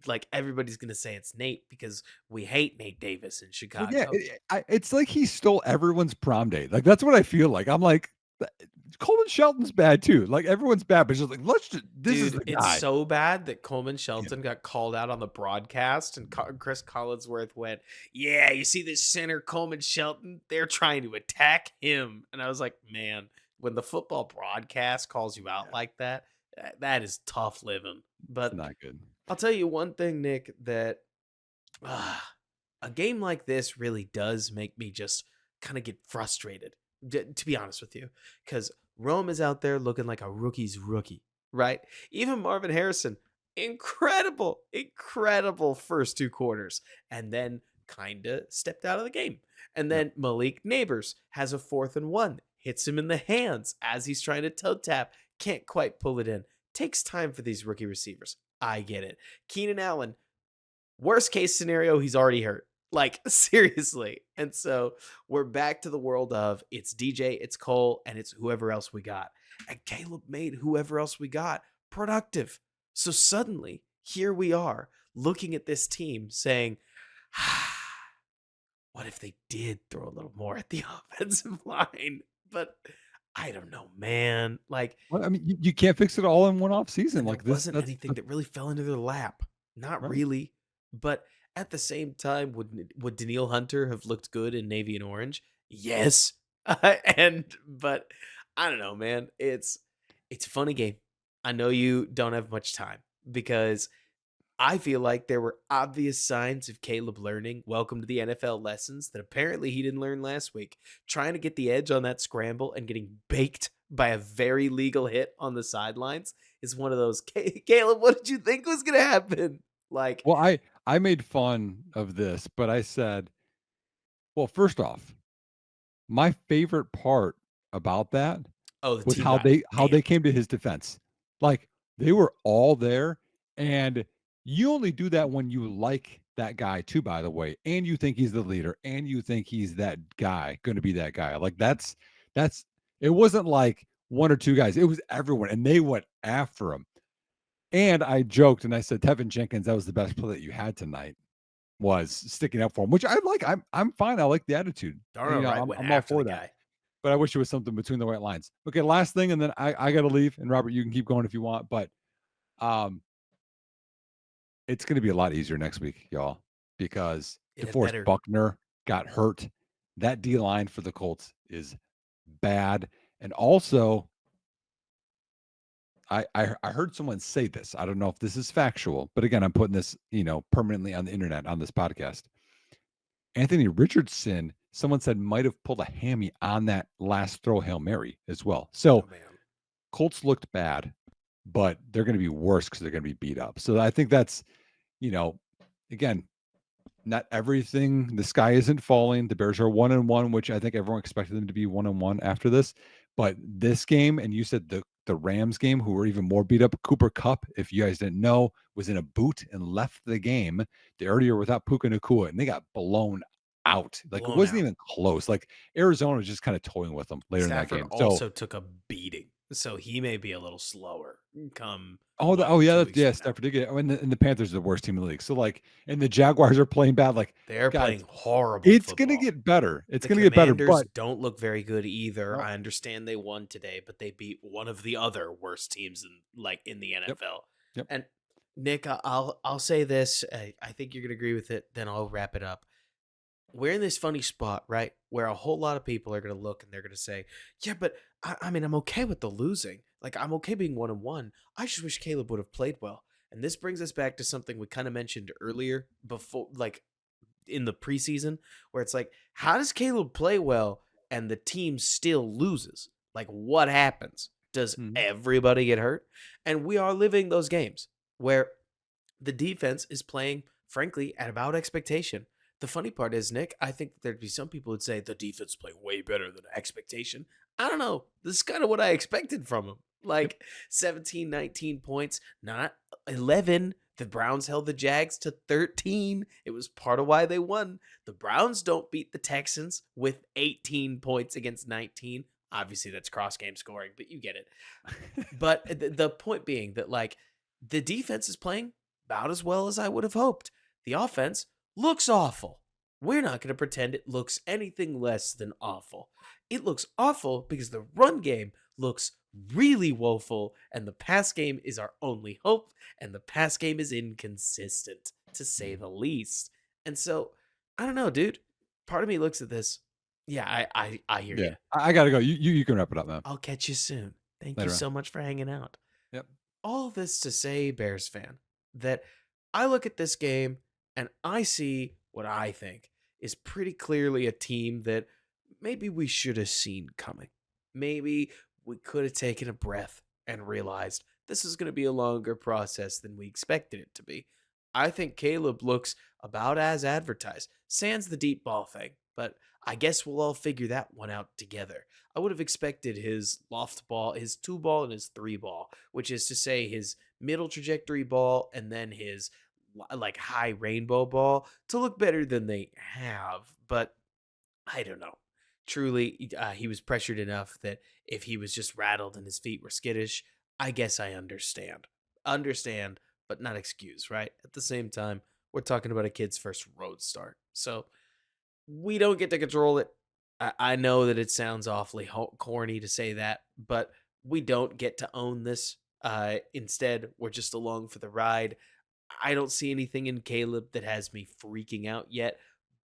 like everybody's gonna say it's Nate because we hate Nate Davis in Well, yeah, Chicago. it's like he stole everyone's prom date. Like that's what I feel like. I'm like, Coleman Shelton's bad too. Like everyone's bad, but it's just like this is Dude, the it's guy. so bad that Coleman Yeah, Shelton got called out on the broadcast, and Chris Collinsworth went, "Yeah, you see this center Coleman Shelton? They're trying to attack him." And I was like, "Man, when the football broadcast calls you out yeah, like that, that is tough living." it's But not good. I'll tell you one thing, Nick, that a game like this really does make me just kind of get frustrated, to be honest with you, because Rome is out there looking like a rookie's rookie, right? Even Marvin Harrison, incredible, incredible first two quarters, and then kind of stepped out of the game. And Yep. then Malik Neighbors has a 4th and 1, hits him in the hands as he's trying to toe tap, can't quite pull it in. Takes time for these rookie receivers. I get it. Keenan Allen, worst case scenario, he's already hurt. Like, seriously. And so we're back to the world of it's DJ, it's Cole, and it's whoever else we got. And Caleb made whoever else we got productive. So suddenly, here we are looking at this team saying, what if they did throw a little more at the offensive line? But I don't know, man. Like, Well, I mean, you can't fix it all in one off season. and there Like this, wasn't anything that's that really fell into their lap. Not right. really. But at the same time, would Daniil Hunter have looked good in navy and orange? Yes. But I don't know, man. It's a funny game. I know you don't have much time because I feel like there were obvious signs of Caleb learning. Welcome to the NFL lessons that apparently he didn't learn last week. Trying to get the edge on that scramble and getting baked by a very legal hit on the sidelines is one of those. Caleb, what did you think was going to happen? Like, Well, I made fun of this, but I said, well, first off, my favorite part about that oh, the was team got how they amped. came to his defense. Like, they were all there, and you only do that when you like that guy too, by the way, and you think he's the leader, and you think he's that guy, gonna be that guy. Like, that's it wasn't like 1 or 2 guys, it was everyone, and they went after him. And I joked and I said, "Tevin Jenkins, that was the best play that you had tonight, was sticking up for him," which I like. I'm fine, I like the attitude. Darn right went I'm all after the for that. guy. But I wish it was something between the white lines. Okay, last thing, and then I gotta leave. And Robert, you can keep going if you want, but um, it's gonna be a lot easier next week, y'all, because It DeForest better. Buckner got hurt. That D line for the Colts is bad. And also, I heard someone say this. I don't know if this is factual, but again, I'm putting this, permanently on the internet on this podcast. Anthony Richardson, someone said might have pulled a hammy on that last throw Hail Mary as well. Oh, So man. Colts looked bad, but they're going to be worse because they're going to be beat up. So I think that's, you know, again, not everything. The sky isn't falling. The Bears are 1-1, which I think everyone expected them to be 1-1 after this. But this game, and you said the Rams game, who were even more beat up. Cooper Cup, if you guys didn't know, was in a boot and left the game. They already were without Puka Nakua, and they got blown out. Like it Blown wasn't out. even close. Like Arizona was just kind of toying with them later in that Stafford game. So also took a beating. So he may be a little slower come, oh yeah, 2 weeks yeah, from now. Stafford did get. And the Panthers are the worst team in the league. So like, and the Jaguars are playing bad. Like They're guys, playing horrible it's gonna football. get better. It's The gonna get better. Commanders But don't look very good either. no, I understand they won today, but they beat one of the other worst teams in the yep, NFL. yep. And Nick, I'll say this. I think you're gonna agree with it. Then I'll wrap it up. We're in this funny spot, right? Where a whole lot of people are going to look and they're going to say, yeah, but I mean, I'm okay with the losing. Like, I'm okay being 1-1. I just wish Caleb would have played well. And this brings us back to something we kind of mentioned earlier before, like in the preseason, where it's like, how does Caleb play well and the team still loses? Like, what happens? Does Mhm. everybody get hurt? And we are living those games where the defense is playing, frankly, at about expectation. The funny part is, Nick, I think there'd be some people who'd say the defense play way better than expectation. I don't know. This is kind of what I expected from them. Yep. Like 17, 19 points, not 11. The Browns held the Jags to 13. It was part of why they won. The Browns don't beat the Texans with 18 points against 19. Obviously, that's cross game scoring, but you get it. But the point being that, like, the defense is playing about as well as I would have hoped. The offense looks awful. We're not going to pretend it looks anything less than awful. It looks awful because the run game looks really woeful, and the pass game is our only hope, and the pass game is inconsistent, to say the least. And so, I don't know, dude. Part of me looks at this. Yeah, I hear Yeah. you. I gotta go. You can wrap it up, man. I'll catch you soon. Thank you Later on. so much for hanging out. Yep. All this to say, Bears fan, that I look at this game and I see what I think is pretty clearly a team that maybe we should have seen coming. Maybe we could have taken a breath and realized this is going to be a longer process than we expected it to be. I think Caleb looks about as advertised, sans the deep ball thing, but I guess we'll all figure that one out together. I would have expected his loft ball, his two ball, and his three ball, which is to say his middle trajectory ball and then his like high rainbow ball to look better than they have. But I don't know. Truly, he was pressured enough that if he was just rattled and his feet were skittish, I guess I understand. Understand, but not excuse, right? At the same time, we're talking about a kid's first road start. So we don't get to control it. I know that it sounds awfully corny to say that, but we don't get to own this. Instead, we're just along for the ride. I don't see anything in Caleb that has me freaking out yet,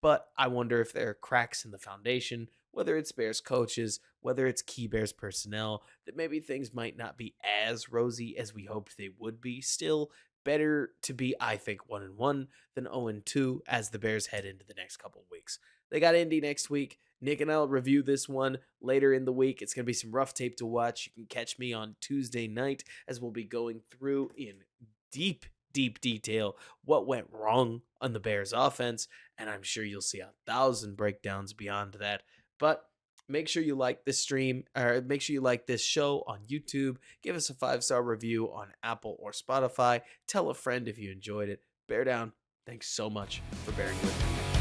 but I wonder if there are cracks in the foundation, whether it's Bears coaches, whether it's key Bears personnel, that maybe things might not be as rosy as we hoped they would be. Still, better to be, I think, 1-1 than 0-2 as the Bears head into the next couple of weeks. They got Indy next week. Nick and I'll review this one later in the week. It's going to be some rough tape to watch. You can catch me on Tuesday night as we'll be going through in deep detail what went wrong on the Bears offense, and I'm sure you'll see 1,000 breakdowns beyond that. But make sure you like this stream, or make sure you like this show on YouTube. Give us a 5-star review on Apple or Spotify. Tell a friend if you enjoyed it. Bear down. Thanks so much for bearing with me.